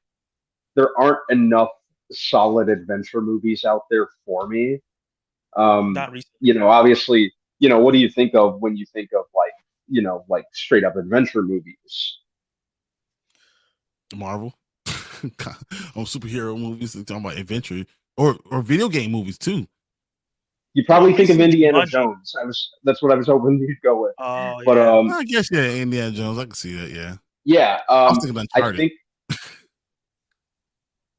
there aren't enough solid adventure movies out there for me. Not recently. Obviously, what do you think of when you think of like straight up adventure movies? Marvel, superhero movies. Talking about adventure or video game movies too. You probably think of Indiana Jones. That's what I was hoping you'd go with. Oh, but yeah. I guess Indiana Jones. I can see that. Yeah. Yeah. I was thinking Uncharted. I think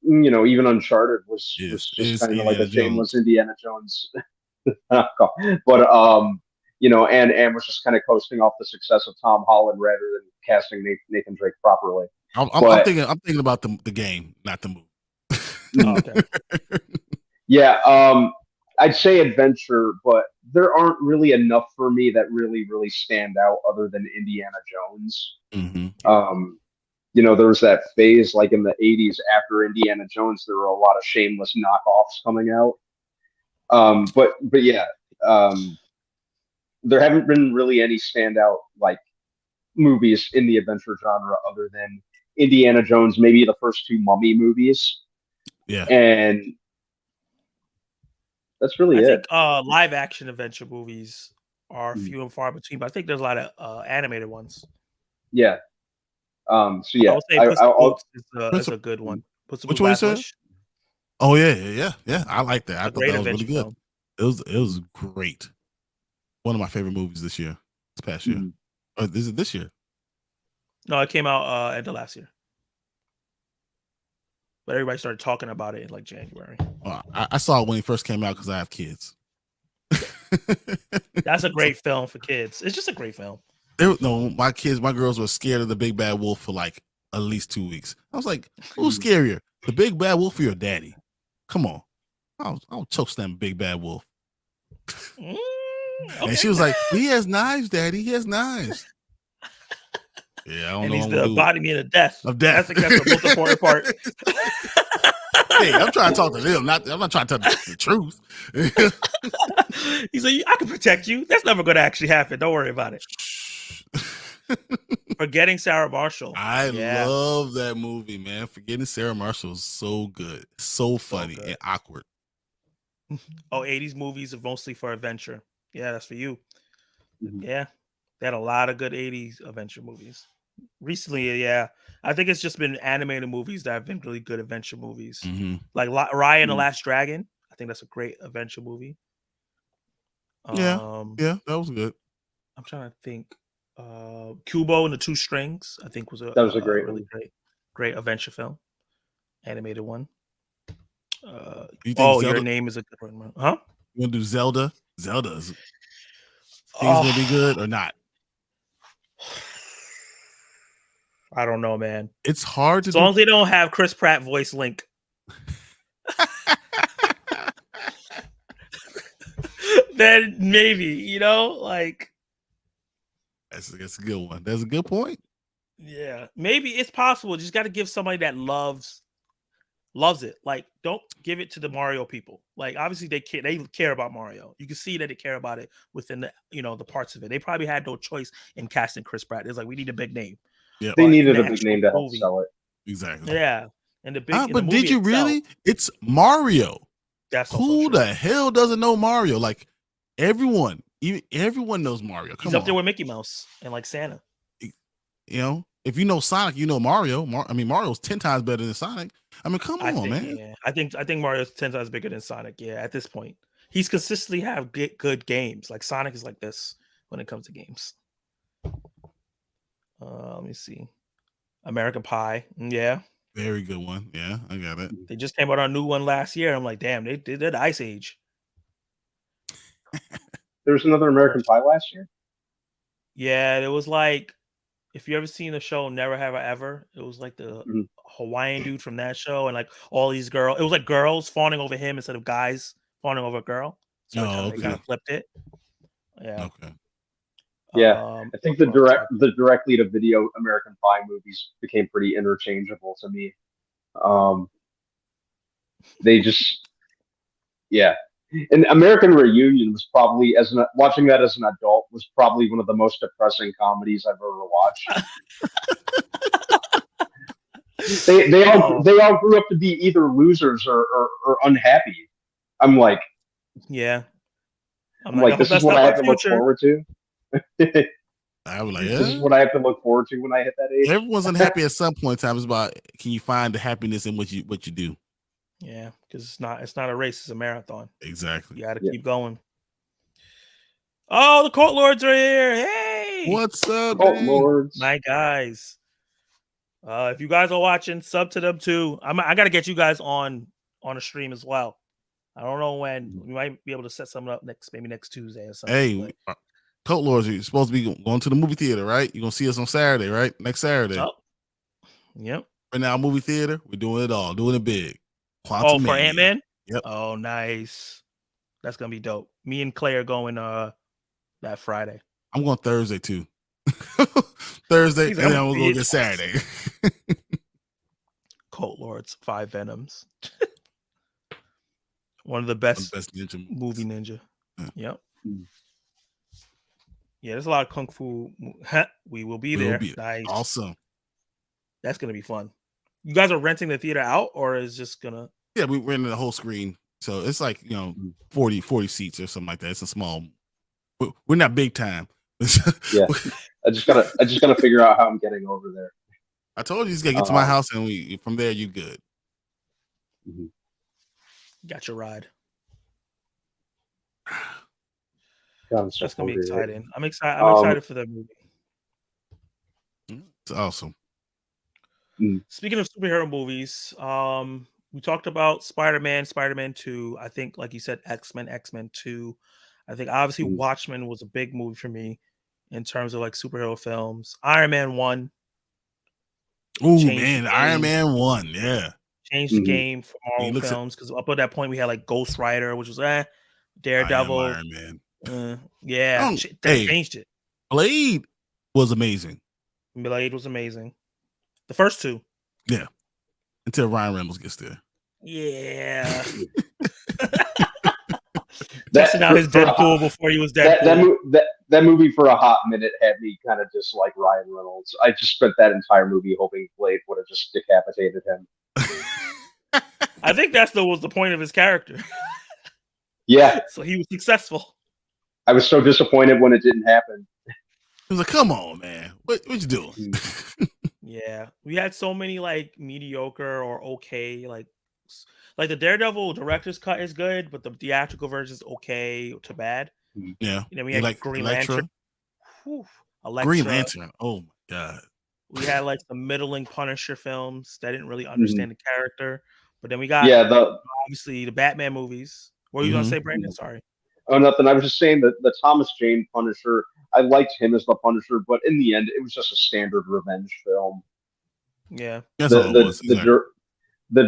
even Uncharted was just kind of like a shameless Indiana Jones. But and was just kind of coasting off the success of Tom Holland rather than casting Nathan Drake properly. I'm thinking about the game, not the movie. Oh, okay. Yeah. I'd say adventure, but there aren't really enough for me that really, really stand out other than Indiana Jones. Mm-hmm. There was that phase like in the 80s after Indiana Jones, there were a lot of shameless knockoffs coming out. But yeah, there haven't been really any standout like movies in the adventure genre other than Indiana Jones, maybe the first two Mummy movies. Yeah. And that's really it. I think live action adventure movies are few and far between, but I think there's a lot of animated ones. Yeah. So yeah, I would say Puss in Boots is a good one. Which one you said? Oh yeah. I like that. I thought that was really good. Film. It was great. One of my favorite movies this past year. Or is it this year? No, it came out end of last year. But everybody started talking about it in like January. I saw it when it first came out because I have kids. That's a great film for kids. It's just a great film. My girls were scared of the big bad wolf for like at least 2 weeks. I was like, who's scarier, the big bad wolf or your daddy? Come on. I'll choke slam big bad wolf. Okay. And she was like, he has knives, daddy. He has knives. Yeah, I don't know. And he's the embodiment of death. That's the most important part. Hey, I'm trying to talk to them. I'm not trying to tell the truth. He's like, I can protect you. That's never going to actually happen. Don't worry about it. Forgetting Sarah Marshall. I love that movie, man. Forgetting Sarah Marshall is so good. So funny and awkward. 80s movies are mostly for adventure. Yeah, that's for you. Yeah. They had a lot of good 80s adventure movies. Recently, yeah. I think it's just been animated movies that have been really good adventure movies. Like Raya and the Last Dragon. I think that's a great adventure movie. Yeah, that was good. I'm trying to think. Kubo and the Two Strings, I think was a great, really great adventure film. Animated one. Your Name is a good one. Huh? You want to do Zelda? Zelda's gonna be good or not? I don't know, man. It's hard to as long as they don't have Chris Pratt voice Link. Then maybe, like that's a good one. That's a good point. Yeah, maybe it's possible. Just got to give somebody that loves it. Like, don't give it to the Mario people. Like, obviously they care about Mario. You can see that they care about it within the the parts of it. They probably had no choice in casting Chris Pratt. It's like, we need a big name. Yeah, they needed a big name to help sell it. Exactly. Yeah, and the big. But did you really? It's Mario. That's who the hell doesn't know Mario? Like everyone knows Mario. He's up there with Mickey Mouse and like Santa. If you know Sonic, you know Mario. Mario's 10 times better than Sonic. I mean, come on, man. Yeah. I think Mario's 10 times bigger than Sonic. Yeah, at this point, he's consistently have good games. Like Sonic is like this when it comes to games. Let me see. American Pie. Yeah. Very good one. Yeah, I got it. They just came out on a new one last year. I'm like, damn, they did Ice Age. There was another American Pie last year? Yeah, it was like, if you ever seen the show Never Have I Ever, it was like the Hawaiian dude from that show, and like all these girls, it was like girls fawning over him instead of guys fawning over a girl. So they kind of flipped it. Yeah. Okay. Yeah, I think the directly to video American Pie movies became pretty interchangeable to me. They just, yeah. And American Reunion was probably, watching that as an adult, was probably one of the most depressing comedies I've ever watched. they all grew up to be either losers or unhappy. I'm like, yeah. I'm like, this is what I have to look forward to. I was like, this is what I have to look forward to when I hit that age. Everyone's unhappy at some point in time. It's about, can you find the happiness in what you do? Yeah, because it's not a race, it's a marathon. Exactly. You got to keep going. Oh, the Court Lords are here. Hey, what's up, Court Lords? My guys. If you guys are watching, sub to them too. I got to get you guys on a stream as well. I don't know when. We might be able to set something up maybe next Tuesday or something. Hey, Court Lords, you're supposed to be going to the movie theater, right? You're gonna see us on Saturday, right? Next Saturday. Oh. Yep. Right now, movie theater, we're doing it all, doing it big. Quantum for Ant-Man? Yep. Oh, nice. That's gonna be dope. Me and Clay are going that Friday. I'm going Thursday too. Thursday, and then we'll go get Saturday. Court Lords, 5 Venoms. One of the best ninja movie ninja. Yep. Yeah, there's a lot of kung fu. We will be there. Nice. Awesome. That's gonna be fun. You guys are renting the theater out, or is just gonna? Yeah, we rented the whole screen, so it's like 40 seats or something like that. It's a small. We're not big time. Yeah, I just gotta figure out how I'm getting over there. I told you, just gotta get to my house, and from there you good. Mm-hmm. Got your ride. God, that's gonna be exciting. I'm excited. I'm excited for that movie. It's awesome. Speaking of superhero movies, we talked about Spider-Man 2. I think, like you said, X-Men 2. I think obviously Watchmen was a big movie for me in terms of like superhero films. Iron Man 1. Oh man, Iron Man 1, yeah. Changed the game for Marvel films, because up at that point we had like Ghost Rider, which was Daredevil. Iron Man. Yeah, they changed it. Blade was amazing. The first 2. Yeah. Until Ryan Reynolds gets there. Yeah. Testing out his Deadpool before he was Deadpool. That movie for a hot minute had me kind of dislike Ryan Reynolds. I just spent that entire movie hoping Blade would have just decapitated him. I think was the point of his character. Yeah. So he was successful. I was so disappointed when it didn't happen. He was like, "Come on, man, what you doing?" Yeah, we had so many like mediocre or okay, like the Daredevil director's cut is good, but the theatrical version is okay to bad. Yeah, we had like Green Lantern. Green Lantern. Oh my god. We had like the middling Punisher films that didn't really understand the character, but then we got obviously the Batman movies. What were you gonna say, Brandon? Sorry. Oh, nothing. I was just saying that the Thomas Jane Punisher, I liked him as the Punisher, but in the end, it was just a standard revenge film. Yeah. The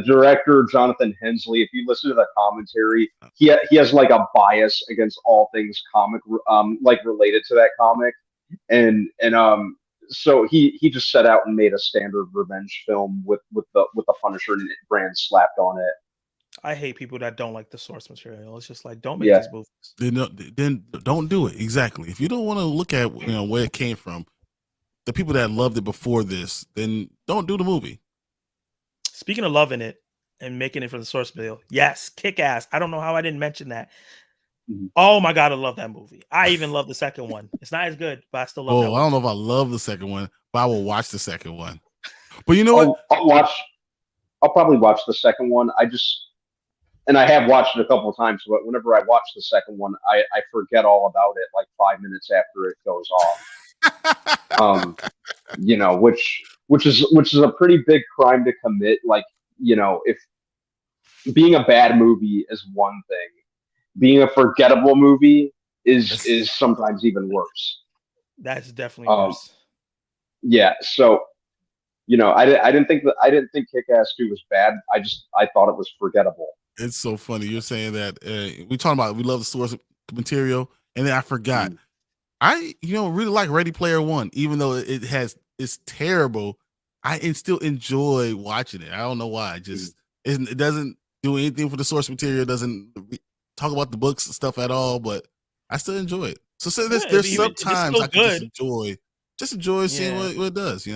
director, Jonathan Hensleigh, if you listen to the commentary, he has like a bias against all things comic, like related to that comic. And so he just set out and made a standard revenge film with the Punisher brand slapped on it. I hate people that don't like the source material. It's just like, don't make these movies. Then don't do it. Exactly. If you don't want to look at where it came from, the people that loved it before this, then don't do the movie. Speaking of loving it and making it for the source material, yes, Kick-Ass. I don't know how I didn't mention that. Oh my god, I love that movie. I even love the second one. It's not as good, but I still love that one. I don't know if I love the second one, but I will watch the second one. But you know what? I'll probably watch the second one. and I have watched it a couple of times, but whenever I watch the second one, I forget all about it like 5 minutes after it goes off. Which is a pretty big crime to commit. Like, if being a bad movie is one thing, being a forgettable movie is sometimes even worse. That's definitely worse. Yeah, so I didn't think Kick-Ass 2 was bad. I thought it was forgettable. It's so funny you're saying that. We talking about we love the source material, and then I forgot. I really like Ready Player One, even though it's terrible. I still enjoy watching it. I don't know why. It doesn't do anything for the source material. It doesn't talk about the books and stuff at all, but I still enjoy it. So there's sometimes I can just enjoy seeing what it does.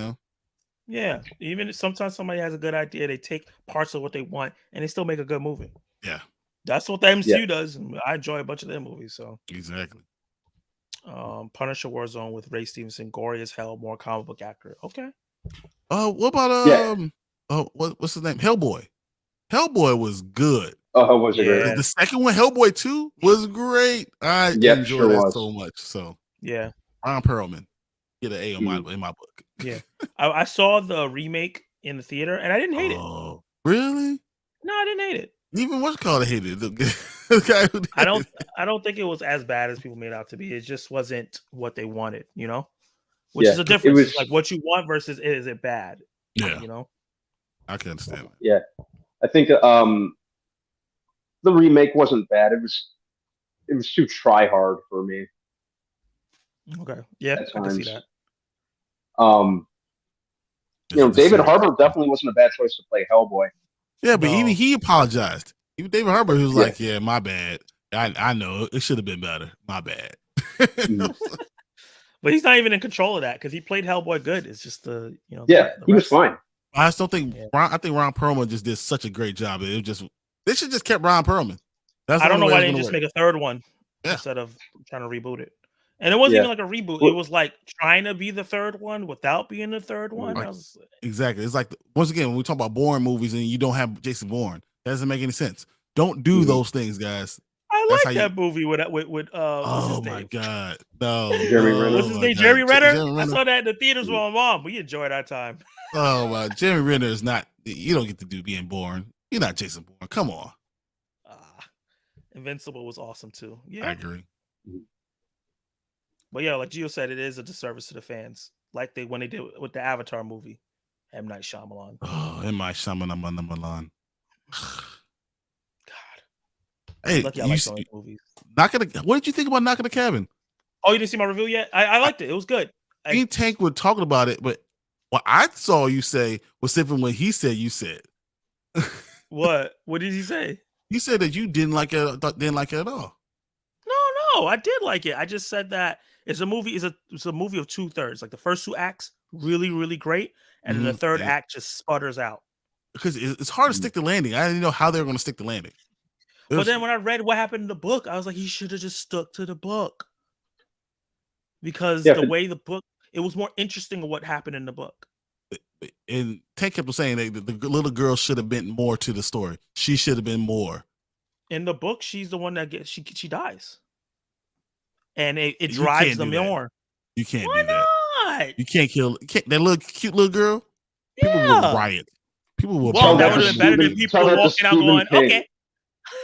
Yeah, even sometimes somebody has a good idea, they take parts of what they want and they still make a good movie. Yeah, that's what the MCU does. And I enjoy a bunch of their movies. So exactly. Punisher Warzone with Ray Stevenson, gory as hell, more comic book accurate. Okay. What about what's his name? Hellboy. Hellboy was good. Oh, was it great? The second one, Hellboy 2, was great. I enjoyed that so much. So yeah, Ron Perlman get an A in my book. Yeah, I saw the remake in the theater and I didn't hate it. Oh, really? No, I didn't hate it. Even what's called hated the guy who did I don't think it was as bad as people made out to be. It just wasn't what they wanted, which is a difference. It's like what you want versus is it bad? Yeah, I can understand that. Yeah, I think the remake wasn't bad. It was too try hard for me. Okay, yeah, I can see that. David Harbour definitely wasn't a bad choice to play Hellboy. Yeah, but even he apologized. Even David Harbour, he was like, "Yeah, my bad. I know it should have been better. My bad." But he's not even in control of that because he played Hellboy good. It's just the he was fine. I still think I think Ron Perlman just did such a great job. They should just kept Ron Perlman. I don't know why they didn't just make a third one instead of trying to reboot it. And it wasn't even like a reboot. It was like trying to be the third one without being the third one. Exactly. It's like, once again, when we talk about Bourne movies and you don't have Jason Bourne, that doesn't make any sense. Don't do those things, guys. I like that movie with oh my God. No. Jeremy Renner. What's his name? Jeremy Renner? I saw that in the theaters with my mom. We enjoyed our time. Oh my, Jeremy Renner is not, you don't get to do being Bourne. You're not Jason Bourne. Come on. Invincible was awesome too. Yeah. I agree. But yeah, like Gio said, it is a disservice to the fans. Like when they did with the Avatar movie, M. Night Shyamalan. Oh, M. Night Shyamalan. God. Hey, lucky I like those movies. What did you think about Knock at the Cabin? Oh, you didn't see my review yet? I liked it. It was good. Me and Tank were talking about it, but what I saw you say was different when he said you said. What? What did he say? He said that you didn't like it at all. No, I did like it. I just said that it's a movie. It's a movie of 2/3. Like the first 2 acts, really, really great, and then the third act just sputters out. Because it's hard to stick the landing. I didn't know how they were going to stick the landing. But then when I read what happened in the book, I was like, he should have just stuck to the book. Because the way the book, it was more interesting of what happened in the book. And Tank kept saying that the little girl should have been more to the story. She should have been more. In the book, she's the one that she dies. And it drives them more. You can't do that. Not? You can't kill that little cute little girl. People will riot. People will. Well, that would have been better than people walking out going, okay.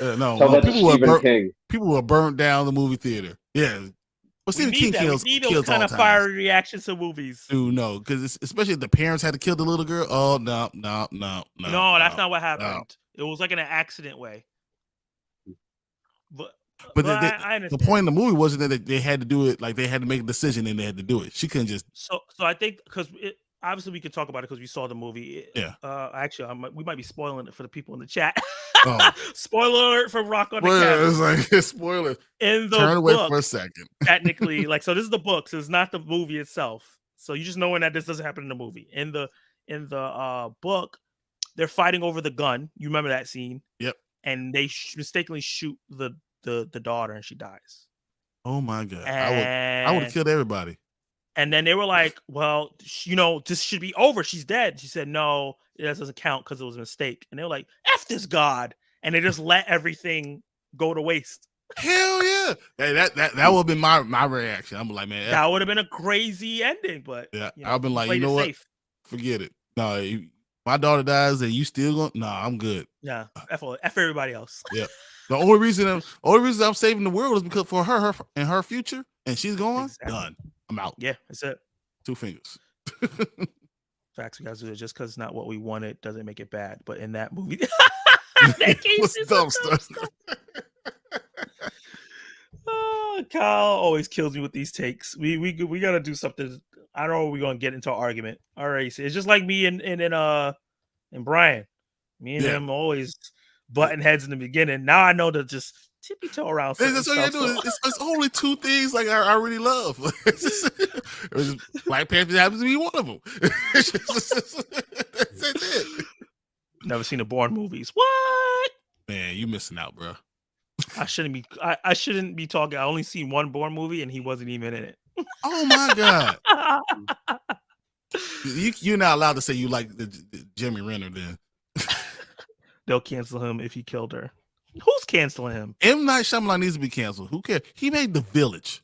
No, people will burn down the movie theater. Yeah. But Stephen King kills those kind of fiery reactions to movies. Dude, no, because especially if the parents had to kill the little girl. Oh, no. No, that's not what happened. No. It was like in an accident way. But the point of the movie wasn't that they had to do it, like they had to make a decision and they had to do it. She couldn't just. So I think because obviously we could talk about it because we saw the movie. Yeah. Actually, we might be spoiling it for the people in the chat. Oh. Spoiler alert for Rock on the Cabin. It's like spoiler. In the Turn away book, for a second. Technically, so this is the book, so it's not the movie itself. So you just knowing that this doesn't happen in the movie. In the book, they're fighting over the gun. You remember that scene? Yep. And they mistakenly shoot the daughter, and she dies. Oh my God! I would have killed everybody. And then they were like, "Well, this should be over. She's dead." She said, "No, it doesn't count because it was a mistake." And they were like, "F this God." and they just let everything go to waste. Hell yeah! Hey, that would have been my reaction. I'm like, man, that would have been a crazy ending. But yeah, I've been like, you know what? Safe. Forget it. No, my daughter dies, and you still going? No, I'm good. Yeah, F everybody else. Yeah. The only reason I'm saving the world is because for her and her future, and she's gone. Exactly. Done. I'm out. Yeah, that's it. 2 fingers. Facts. We gotta do it. Just because it's not what we wanted doesn't make it bad. But in that movie, what's dumb stuff? Oh, Kyle always kills me with these takes. We gotta do something. I don't know if we're gonna get into an argument. All right, so it's just like me and Brian. Me and him always button heads in the beginning. Now I know to just tippy toe around. That's what you're doing. It's only 2 things like I really love. Black Panther happens to be one of them. That's it. Never seen the Bourne movies. What? Man, you missing out, bro. I shouldn't be. I shouldn't be talking. I only seen one Bourne movie, and he wasn't even in it. Oh my god! You're not allowed to say you like the Jeremy Renner. Then they'll cancel him if he killed her. Who's canceling him? M. Night Shyamalan needs to be canceled. Who cares? He made The Village.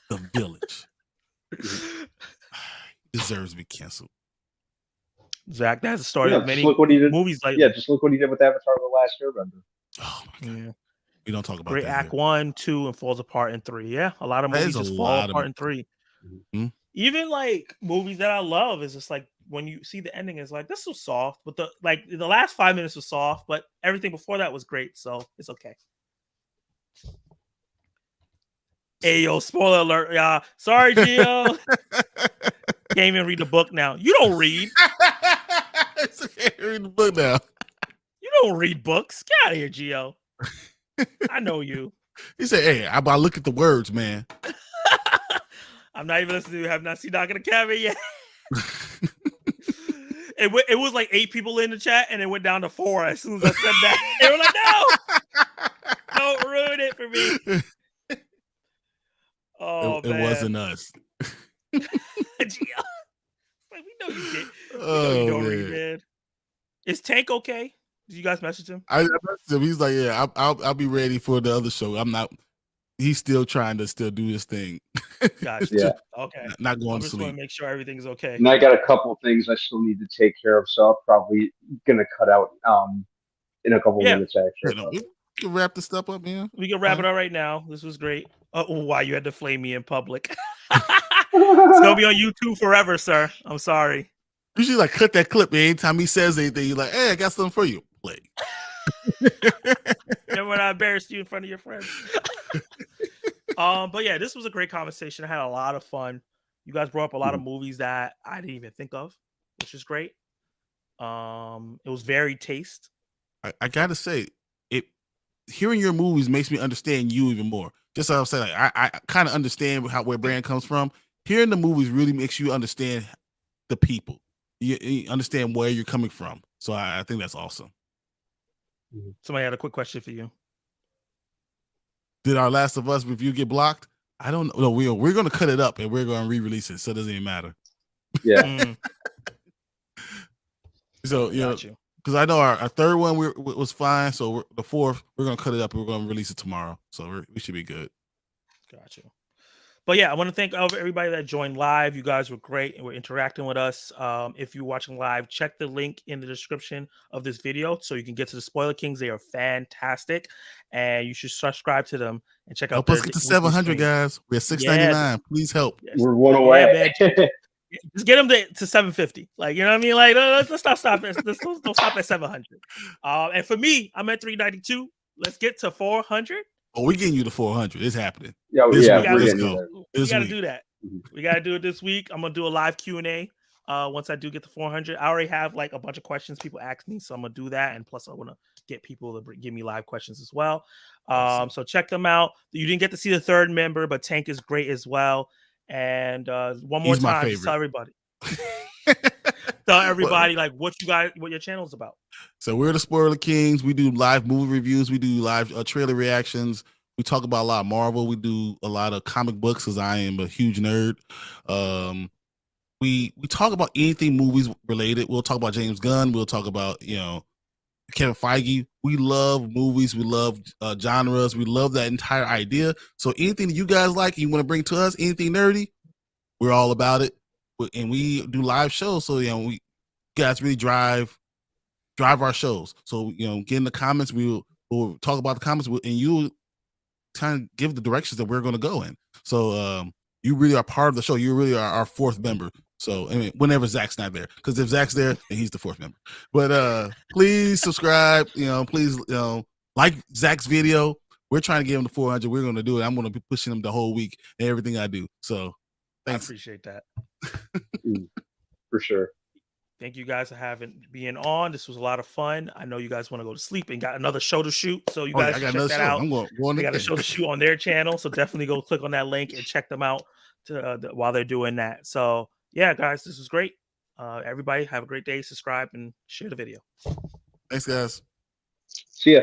The Village. He deserves to be canceled. Zach, that's the story of many movies. Like just look what he did with Avatar: The Last Airbender. Oh my god. Yeah. We don't talk about Great that. Act 1, 2, and falls apart in 3. Yeah, a lot of movies just fall apart in 3. Mm-hmm. Even like movies that I love is just like when you see the ending, it's like this was soft, but the last 5 minutes was soft, but everything before that was great, so it's okay. Hey yo, spoiler alert, y'all. Sorry, Gio. Can't even read the book now. You don't read. It's okay, read the book now. You don't read books. Get out of here, Gio. I know you. He said, "Hey, I look at the words, man." I'm not even listening to Have Not Seen Knock at the Cabin yet. It was like 8 people in the chat, and it went down to 4 as soon as I said that. They were like, "No, don't ruin it for me." Oh, it wasn't us. Gio. Like, we know you did. You don't read, man. Is Tank okay? Did you guys message him? I messaged him. He's like, "Yeah, I'll be ready for the other show." I'm not. He's still trying to do his thing. Gotcha. Yeah. Okay. Not going to just sleep. Want to make sure everything's okay. And I got a couple of things I still need to take care of, so I'm probably gonna cut out in a couple of minutes. Actually, we can wrap this stuff up, man. We can wrap it up right now. This was great. Why you had to flame me in public? It's gonna be on YouTube forever, sir. I'm sorry. You should like cut that clip. Anytime he says anything, you're like, "Hey, I got something for you." Play. Never when I embarrassed you in front of your friends. But yeah, this was a great conversation. I had a lot of fun. You guys brought up a lot of movies that I didn't even think of, which is great. It was varied taste. I gotta say, hearing your movies makes me understand you even more. Just like I was saying, like, I kind of understand where Brand comes from. Hearing the movies really makes you understand the people. You understand where you're coming from. So I think that's awesome. Somebody had a quick question for you. Did our Last of Us review get blocked? I don't know. No, we're going to cut it up and we're going to re-release it, so it doesn't even matter. Yeah. So because I know our third one was fine. So the fourth, we're going to cut it up and we're going to release it tomorrow. So we should be good. Gotcha. But yeah, I want to thank everybody that joined live. You guys were great and were interacting with us. If you're watching live, check the link in the description of this video so you can get to the Spoiler Kings. They are fantastic, and you should subscribe to them and check out. Help us get to 700, guys. We're at 699. Please help. Yes. We're one away. Just get them to 750. Like, you know what I mean? Like, let's not stop at don't stop at 700. And for me, I'm at 392. Let's get to 400. Oh, we're getting you to 400. It's happening. Yeah, we got to do that. We got to do it this week. I'm gonna do a live Q&A. Once I do get to 400, I already have like a bunch of questions people ask me, so I'm gonna do that. And plus, I want to get people to give me live questions as well. So check them out. You didn't get to see the third member, but Tank is great as well. And one more time, just tell everybody. Tell everybody like what your channel's about. So we're the Spoiler Kings. We do live movie reviews. We do live trailer reactions. We talk about a lot of Marvel. We do a lot of comic books because I am a huge nerd. We talk about anything movies related. We'll talk about James Gunn. We'll talk about Kevin Feige. We love movies. We love genres. We love that entire idea. So anything that you guys like and you want to bring to us, anything nerdy, we're all about it. And we do live shows. So, we guys really drive our shows. So, get in the comments. We'll talk about the comments and you kind of give the directions that we're going to go in. So, you really are part of the show. You really are our fourth member. So, whenever Zach's not there, because if Zach's there, then he's the fourth member. But please subscribe. Please like Zach's video. We're trying to get him to 400. We're going to do it. I'm going to be pushing him the whole week and everything I do. So, thanks. I appreciate that. For sure. Thank you guys for being on. This was a lot of fun. I know you guys want to go to sleep and got another show to shoot. So you guys check that out. They got a show to shoot on their channel. So definitely go click on that link and check them out while they're doing that. So yeah, guys, this was great. Everybody have a great day. Subscribe and share the video. Thanks, guys. See ya.